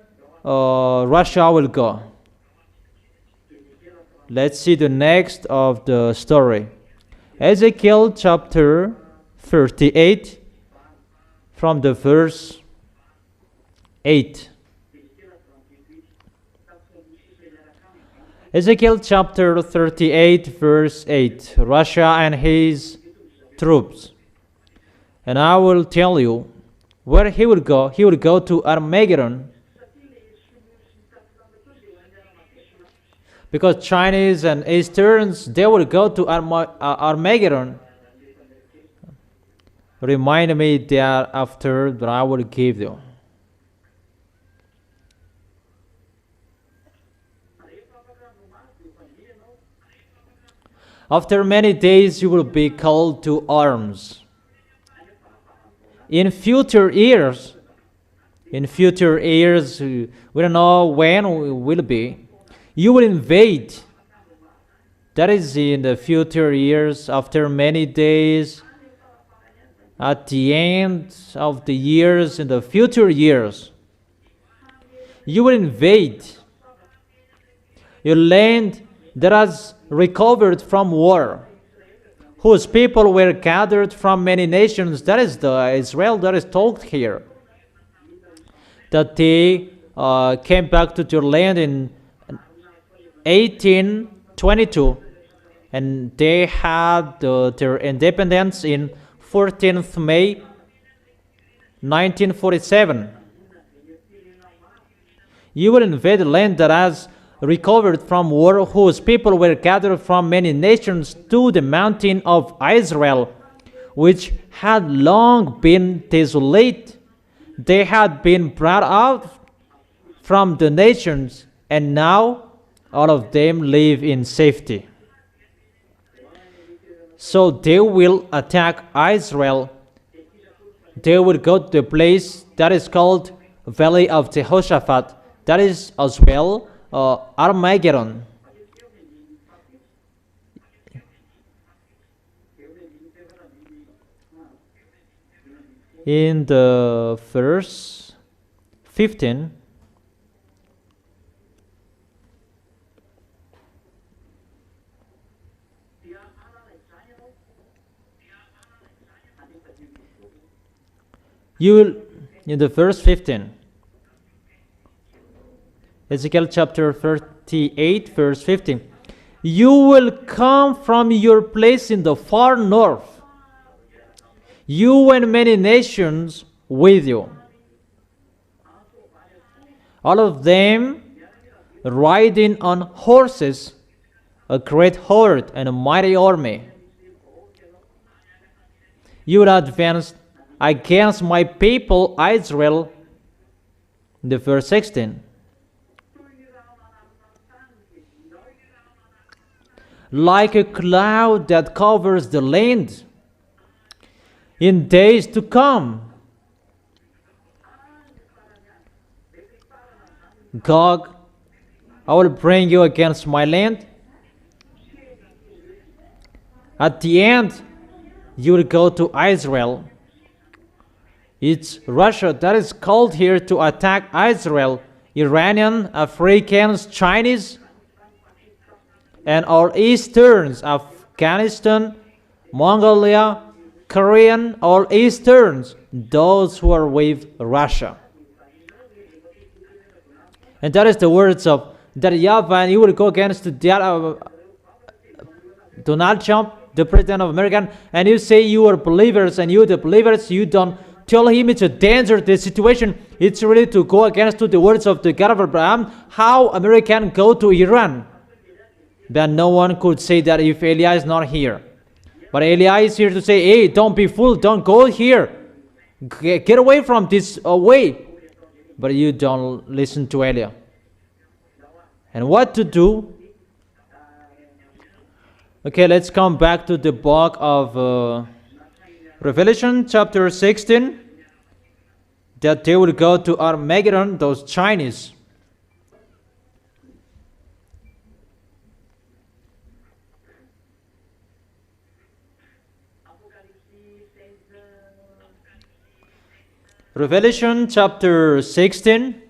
Russia will go. Let's see the next of the story. Ezekiel chapter 38, from the verse 8. Ezekiel chapter 38, verse 8. Russia and his troops. And I will tell you where he will go. He will go to Armageddon. Because Chinese and Easterns, they will go to Armageddon. Remind me thereafter that I will give you. After many days you will be called to arms. In future years, we don't know when it will be, you will invade. That is in the future years, after many days, at the end of the years, in the future years, you will invade your land that has recovered from war, whose people were gathered from many nations. That is the Israel that is talked here. That they came back to their land in 1822, and they had their independence in 14th May 1947. You will invade the land that has recovered from war, whose people were gathered from many nations to the mountain of Israel, which had long been desolate. They had been brought out from the nations, and now all of them live in safety. So they will attack Israel. They will go to the place that is called Valley of Jehoshaphat. That is as well Armageddon. In the verse 15, you will, in the verse 15, Ezekiel chapter 38, verse 15, you will come from your place in the far north, you and many nations with you, all of them riding on horses, a great horde and a mighty army. You will advance against my people Israel. The verse 16. Like a cloud that covers the land in days to come. Gog, I will bring you against my land. At the end, you will go to Israel. It's Russia that is called here to attack Israel. Iranian, Africans, Chinese, and all Easterns, Afghanistan, Mongolia, Korean, all Easterns, those who are with Russia. And that is the words of that YAHVAH, and you will go against Donald Trump, the President of America, and you say you are believers, and you the believers, you don't tell him it's a danger, the situation. It's really to go against the words of the God of Abraham, how American go to Iran. But no one could say that if Eliah is not here. But Eliah is here to say, hey, don't be fooled, don't go here. Get away from this way. But you don't listen to Eliah. And what to do? Okay, let's come back to the book of Revelation chapter 16. That they will go to Armageddon, those Chinese. Revelation chapter 16.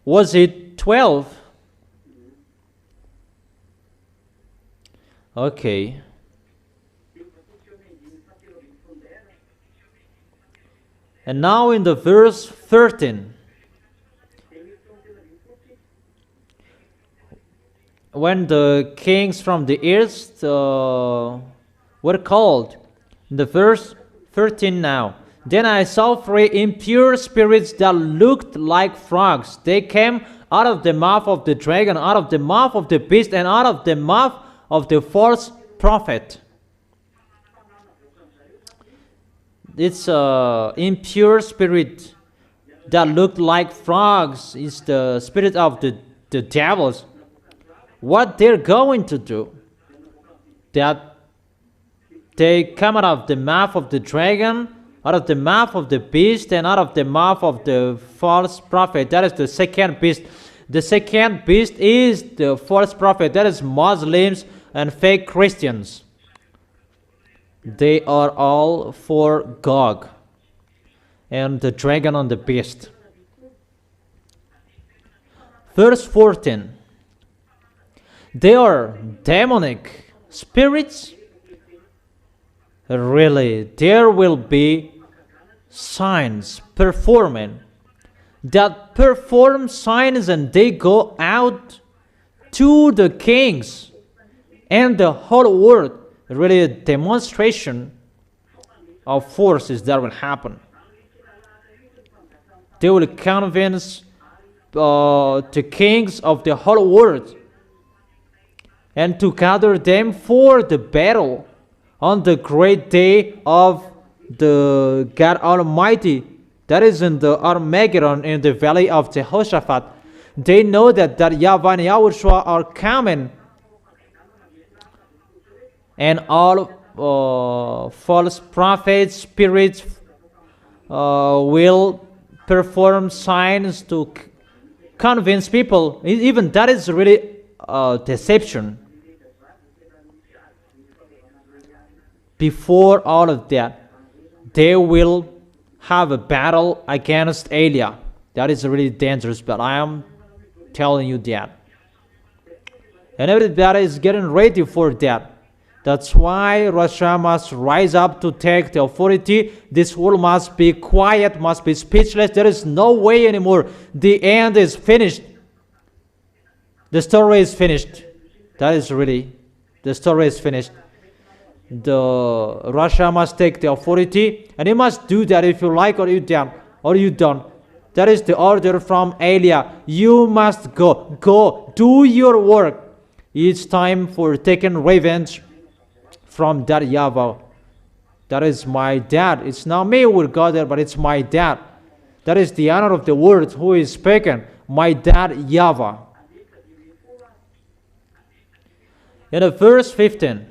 Was it 12? Okay. And now in the verse 13. When the kings from the east were called, in the verse 13 now. Then I saw three impure spirits that looked like frogs. They came out of the mouth of the dragon, out of the mouth of the beast, and out of the mouth of the false prophet. It's impure spirit that looked like frogs. It's the spirit of the devils. What they're going to do, that they come out of the mouth of the dragon, out of the mouth of the beast, and out of the mouth of the false prophet. That is the second beast. The second beast is the false prophet. That is Muslims and fake Christians. They are all for Gog and the dragon and the beast. Verse 14. They are demonic spirits. Really, there will be signs performing that perform signs, and they go out to the kings and the whole world. Really, a demonstration of forces that will happen. They will convince the kings of the whole world and to gather them for the battle on the great day of the God Almighty, That is in the Armageddon in the valley of Jehoshaphat. They know that YAHVAH and YAHOSHUA are coming, and all false prophets, spirits will perform signs to convince people. Even that is really deception. Before all of that, they will have a battle against Elia. That is really dangerous, but I am telling you that. And everybody is getting ready for that. That's why Russia must rise up to take the authority. This world must be quiet, must be speechless. There is no way anymore. The end is finished. The story is finished. That is really, the story is finished. Russia must take the authority, and you must do that if you like or you don't. That is the order from Elia. You must go, do your work. It's time for taking revenge from that YAHVAH. That is my dad. It's not me who will go there, but it's my dad. That is the honor of the word who is speaking. My dad, YAHVAH. In verse 15.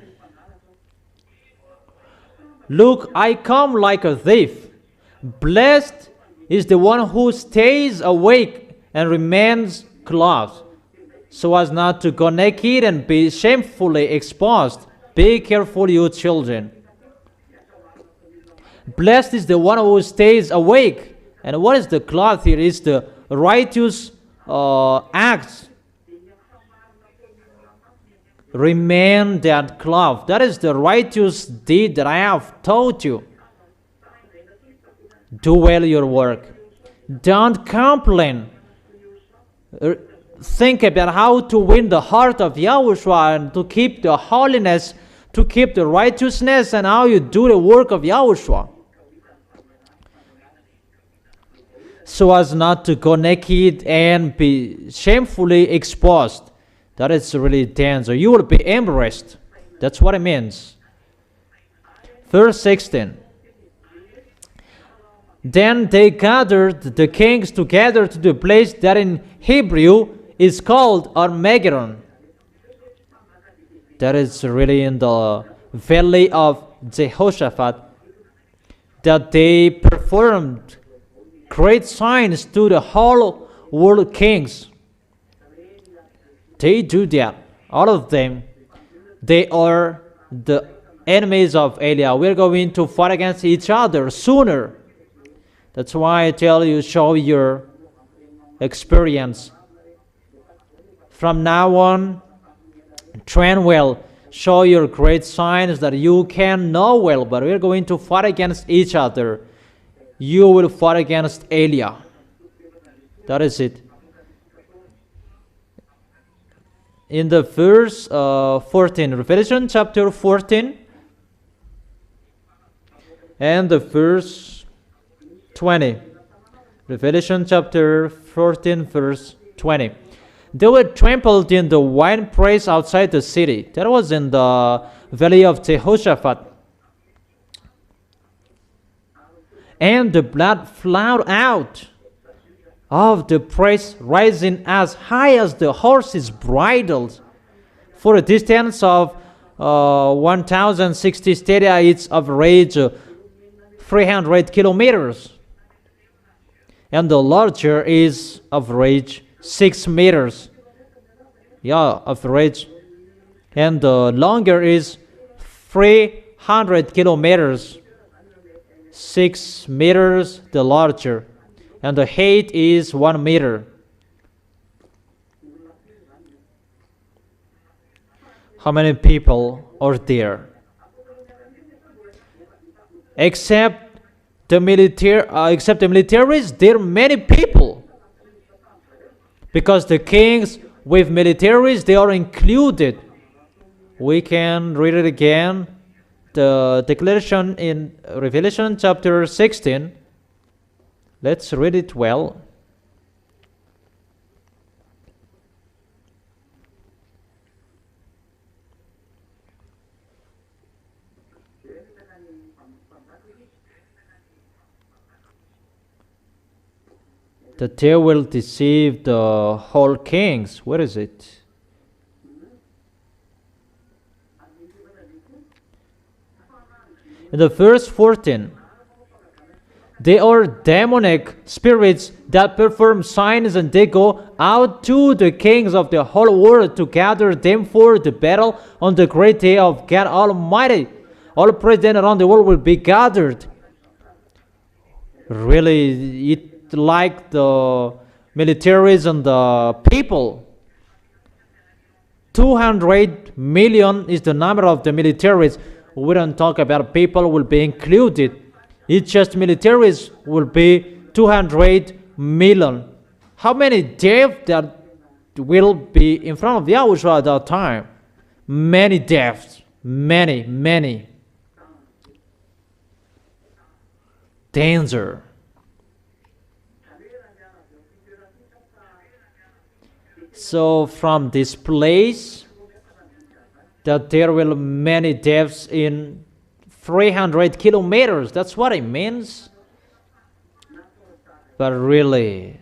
Look, I come like a thief. Blessed is the one who stays awake and remains clothed, so as not to go naked and be shamefully exposed. Be careful, you children. Blessed is the one who stays awake. And what is the cloth here? Is the righteous acts. Remain that cloth. That is the righteous deed that I have taught you. Do well your work. Don't complain. Think about how to win the heart of YAHOSHUA and to keep the holiness, to keep the righteousness, and how you do the work of YAHOSHUA. So as not to go naked and be shamefully exposed. That is really dangerous. You will be embarrassed. That's what it means. Verse 16. Then they gathered the kings together to the place that in Hebrew is called Armageddon. That is really in the valley of Jehoshaphat. That they performed great signs to the whole world kings. They do that. All of them. They are the enemies of Elia. We're going to fight against each other sooner. That's why I tell you, show your experience. From now on, train well. Show your great signs that you can know well. But we're going to fight against each other. You will fight against Elia. That is it. In the verse 14, Revelation chapter 14, and the verse 20. Revelation chapter 14, verse 20. They were trampled in the winepress outside the city. That was in the valley of Jehoshaphat. And the blood flowed out of the press, rising as high as the horses' bridles, for a distance of 1,060 stadia, its average 300 kilometers. And the larger is average 6 meters. Yeah, average. And the longer is 300 kilometers. 6 meters the larger. And the height is 1 meter. How many people are there? Except the militaries, there are many people. Because the kings with militaries, they are included. We can read it again. The declaration in Revelation chapter 16. Let's read it well. that they will deceive the whole kings. Where is it? In the verse 14, they are demonic spirits that perform signs, and they go out to the kings of the whole world to gather them for the battle on the great day of God Almighty. All presidents around the world will be gathered. Really, it like the militaries and the people. 200 million is the number of the militaries. We don't talk about people will be included. It's just militaries will be 200 million. How many deaths that will be in front of Yahushua at that time? Many deaths. Many. Danger. So from this place, that there will many deaths in 300 kilometers. That's what it means. But really,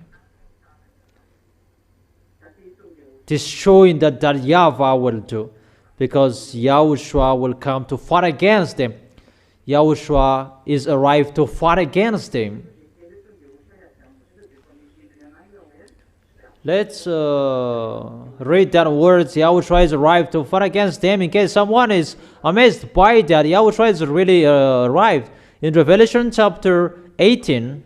destroying that YAHVAH will do, because Yahushua will come to fight against them. Yahushua is arrived to fight against them. Let's read that words. Yahushua is arrived to fight against them. In case someone is amazed by that, Yahushua is really arrived. In Revelation chapter 18,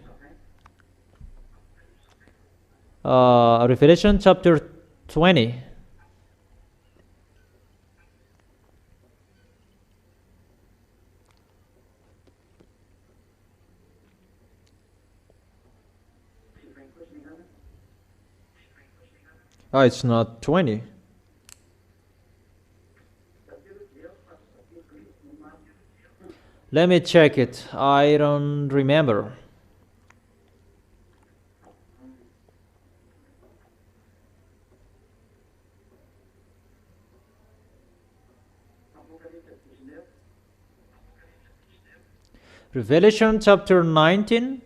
Revelation chapter 20, oh, it's not 20. Let me check it. I don't remember. Revelation chapter 19.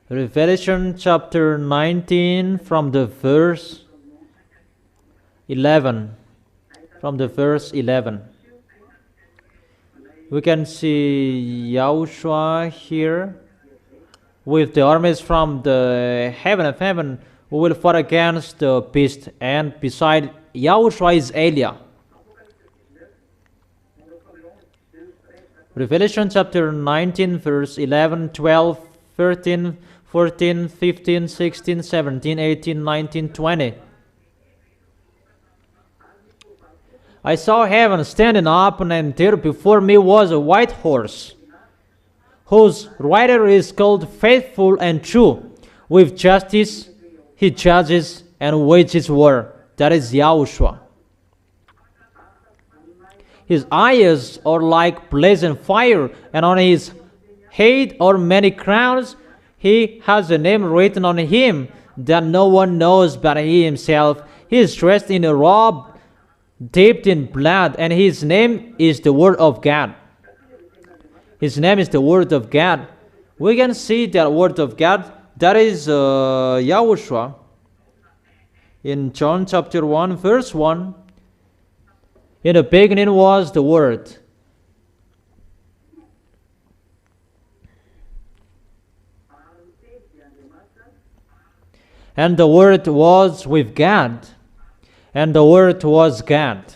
Revelation chapter 19 from the verse 11. From the verse 11. We can see Yahushua here with the armies from the heaven of heaven who will fight against the beast, and beside Yahushua is Elia. Revelation chapter 19 verse 11, 12, 13, 14, 15, 16, 17, 18, 19, 20. I saw heaven standing up, and there before me was a white horse, whose rider is called Faithful and True. With justice he judges and wages war. That is Yahushua. His eyes are like blazing fire, and on his head are many crowns. He has a name written on him that no one knows but he himself. He is dressed in a robe dipped in blood, and his name is the Word of God. His name is the Word of God. We can see that Word of God, that is Yahushua. In John chapter 1 verse 1, in the beginning was the Word. And the Word was with God, and the Word was God.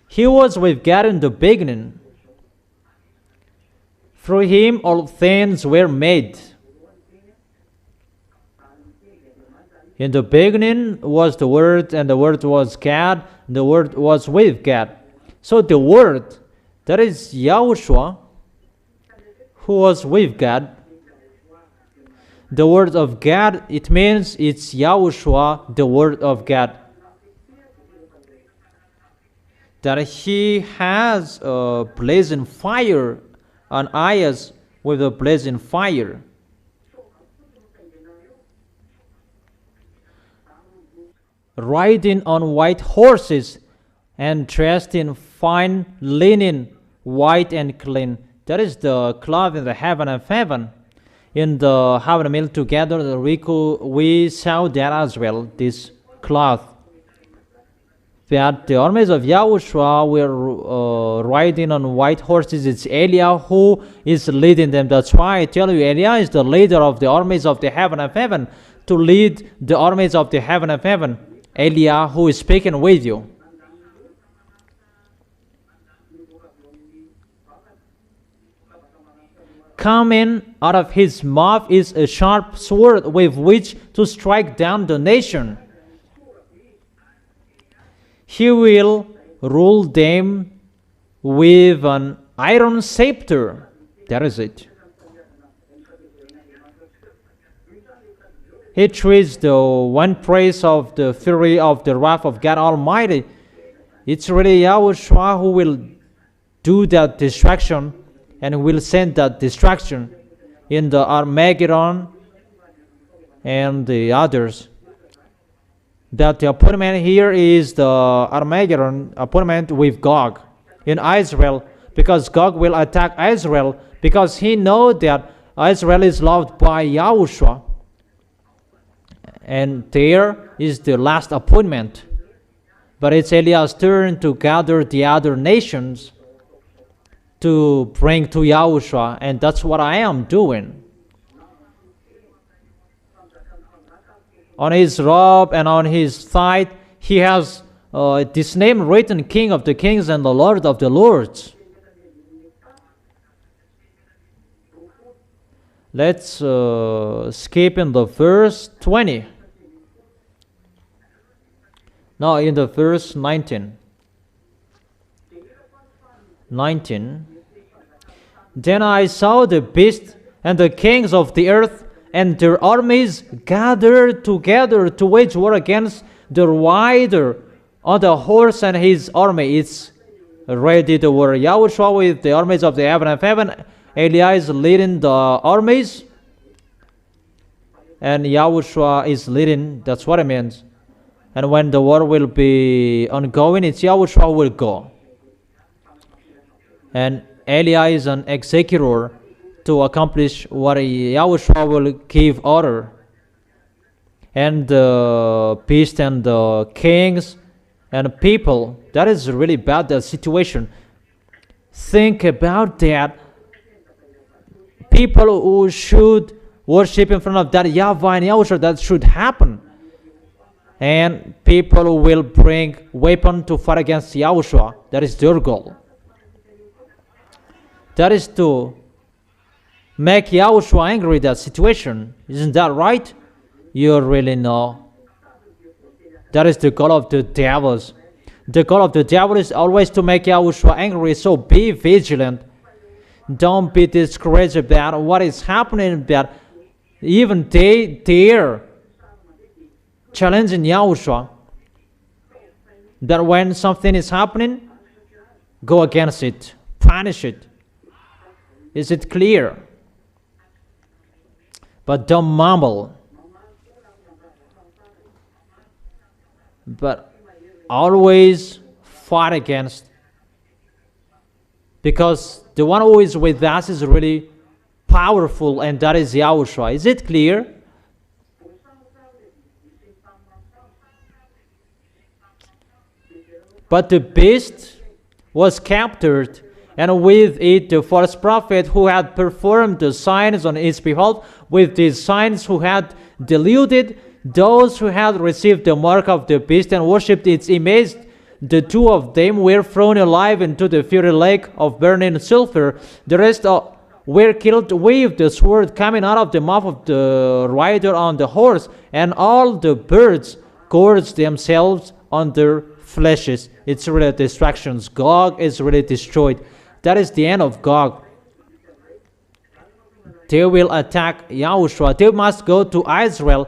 He was with God in the beginning. Through him all things were made. In the beginning was the Word, and the Word was God, and the Word was with God. So the Word, that is Yahushua, who was with God. The Word of God, it means it's Yahushua, the Word of God. That he has a blazing fire, and eyes with a blazing fire. riding on white horses and dressed in fine linen, white and clean. That is the cloth in the heaven of heaven. In the heaven meal together, we saw that as well, this cloth. That the armies of Yahushua were riding on white horses. It's Eliah who is leading them. That's why I tell you, Eliah is the leader of the armies of the heaven of heaven, to lead the armies of the heaven of heaven. Eliah who is speaking with you. Coming out of his mouth is a sharp sword with which to strike down the nation. He will rule them with an iron scepter. That is it. He treats the one praise of the fury of the wrath of God Almighty. It's really Yahushua who will do that destruction and will send that destruction in the Armageddon and the others. That the appointment here is the Armageddon appointment with Gog in Israel, because Gog will attack Israel because he knows that Israel is loved by Yahushua. And there is the last appointment. But it's Eliah's turn to gather the other nations to bring to Yahushua, and that's what I am doing. On his robe and on his thigh, he has this name written, King of the Kings and the Lord of the Lords. Let's skip in the verse 20. No, in the verse 19. 19. Then I saw the beast and the kings of the earth and their armies gathered together to wage war against the rider on the horse and his army. It's ready to war. Yahushua with the armies of the heaven of heaven. Eliah is leading the armies, and Yahushua is leading. That's what it means. And when the war will be ongoing, it's Yahushua who will go. And Eliah is an executor to accomplish what Yahushua will give order. And the beast and the kings and people, that is really bad, that situation. Think about that. People who should worship in front of that YAHVAH and YAHOSHUA, that should happen. And people who will bring weapon to fight against Yahushua, that is their goal. That is to make Yahushua angry, that situation. Isn't that right? You really know. That is the goal of the devils. The goal of the devil is always to make Yahushua angry, so be vigilant. Don't be discouraged about what is happening, that even they dare challenging Yahushua. That when something is happening, go against it, punish it. Is it clear? But don't mumble. But always fight against. Because the one who is with us is really powerful, and that is Yahushua. Is it clear? But the beast was captured, and with it the false prophet who had performed the signs on his behalf, with these signs who had deluded those who had received the mark of the beast and worshipped its image. The two of them were thrown alive into the fiery lake of burning sulfur. The rest were killed with the sword coming out of the mouth of the rider on the horse, and all the birds gorged themselves on their fleshes. It's really distractions. Gog is really destroyed. That is the end of Gog. They will attack Yahushua. They must go to Israel.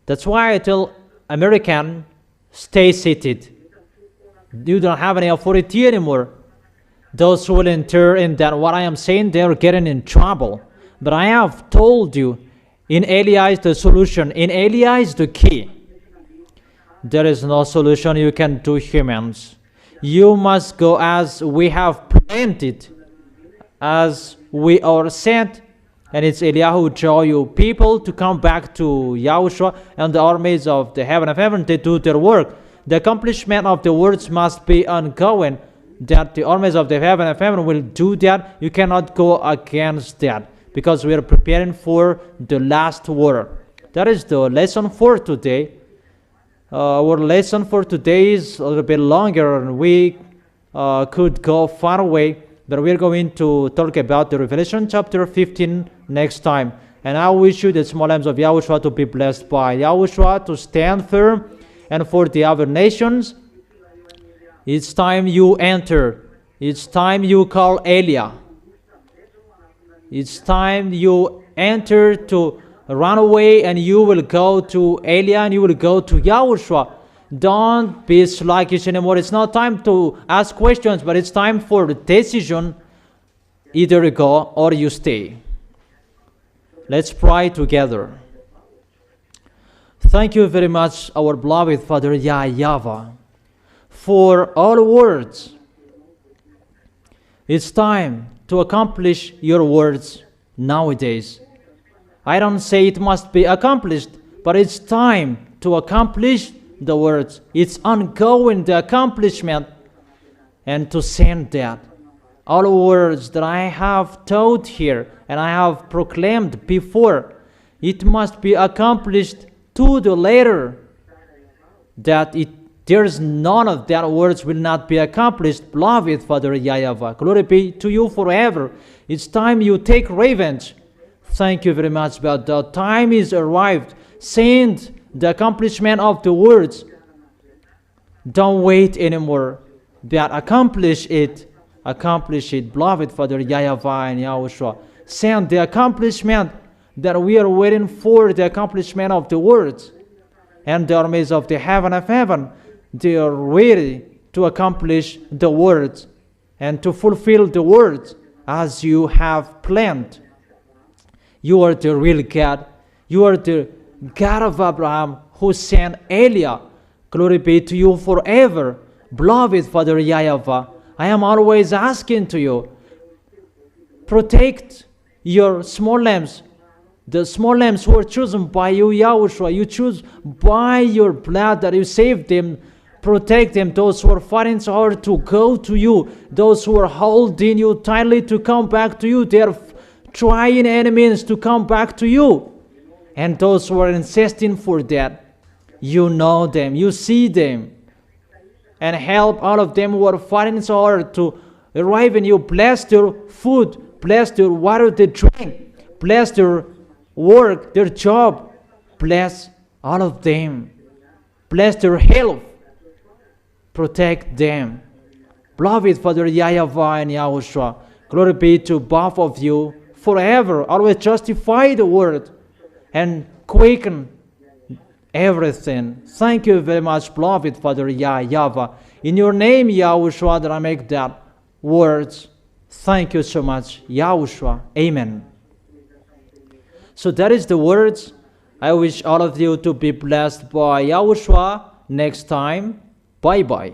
That's why I tell American, stay seated. You don't have any authority anymore. Those who will enter in that what I am saying, they are getting in trouble. But I have told you, in Eliah is the solution. In Eliah is the key. There is no solution you can do, humans. You must go as we have planned it, as we are sent. And it's Eliyahu who draw you people to come back to Yahushua, and the armies of the heaven of heaven, they do their work. The accomplishment of the words must be ongoing, that the armies of the heaven of heaven will do that. You cannot go against that, because we are preparing for the last war. That is the lesson for today. Our lesson for today is a little bit longer, and we could go far away, but we're going to talk about the Revelation chapter 15 next time. And I wish you, the small lambs of Yahushua, to be blessed by Yahushua, to stand firm. And for the other nations, it's time you enter. It's time you call Elia. It's time you enter to run away, and you will go to Elia, and you will go to Yahushua. Don't be sluggish anymore. It's not time to ask questions, but it's time for the decision. Either you go or you stay. Let's pray together. Thank you very much, our beloved Father YAHVAH, for all words. It's time to accomplish your words nowadays. I don't say it must be accomplished, but it's time to accomplish the words. It's ongoing, the accomplishment, and to send that. All words that I have taught here and I have proclaimed before, it must be accomplished to the letter, that there's none of that words will not be accomplished. Beloved Father YAHVAH, glory be to you forever. It's time you take revenge. Thank you very much, but the time is arrived. Send the accomplishment of the words. Don't wait anymore, but accomplish it. Accomplish it, beloved Father YAHVAH and Yahushua. Send the accomplishment that we are waiting for, the accomplishment of the words. And the armies of the heaven of heaven, they are ready to accomplish the words and to fulfill the words as you have planned. You are the real God. You are the God of Abraham who sent Elia. Glory be to you forever. Beloved Father YAHVAH, I am always asking to you, protect your small lambs, the small lambs who are chosen by you, Yahushua. You choose by your blood that you save them. Protect them, those who are fighting so hard to go to you, those who are holding you tightly to come back to you. They are trying enemies to come back to you. And those who are insisting for that, you know them, you see them. And help all of them who are fighting so hard to arrive in you. Bless their food, bless their water they drink, bless their work, their job. Bless all of them. Bless their health. Protect them. Beloved Father YAHVAH and Yahushua, glory be to both of you forever. Always justify the word and quicken everything. Thank you very much, beloved Father YAHVAH. In your name, Yahushua, that I make that words. Thank you so much, Yahushua. Amen. So that is the words. I wish all of you to be blessed by Yahushua next time. Bye-bye.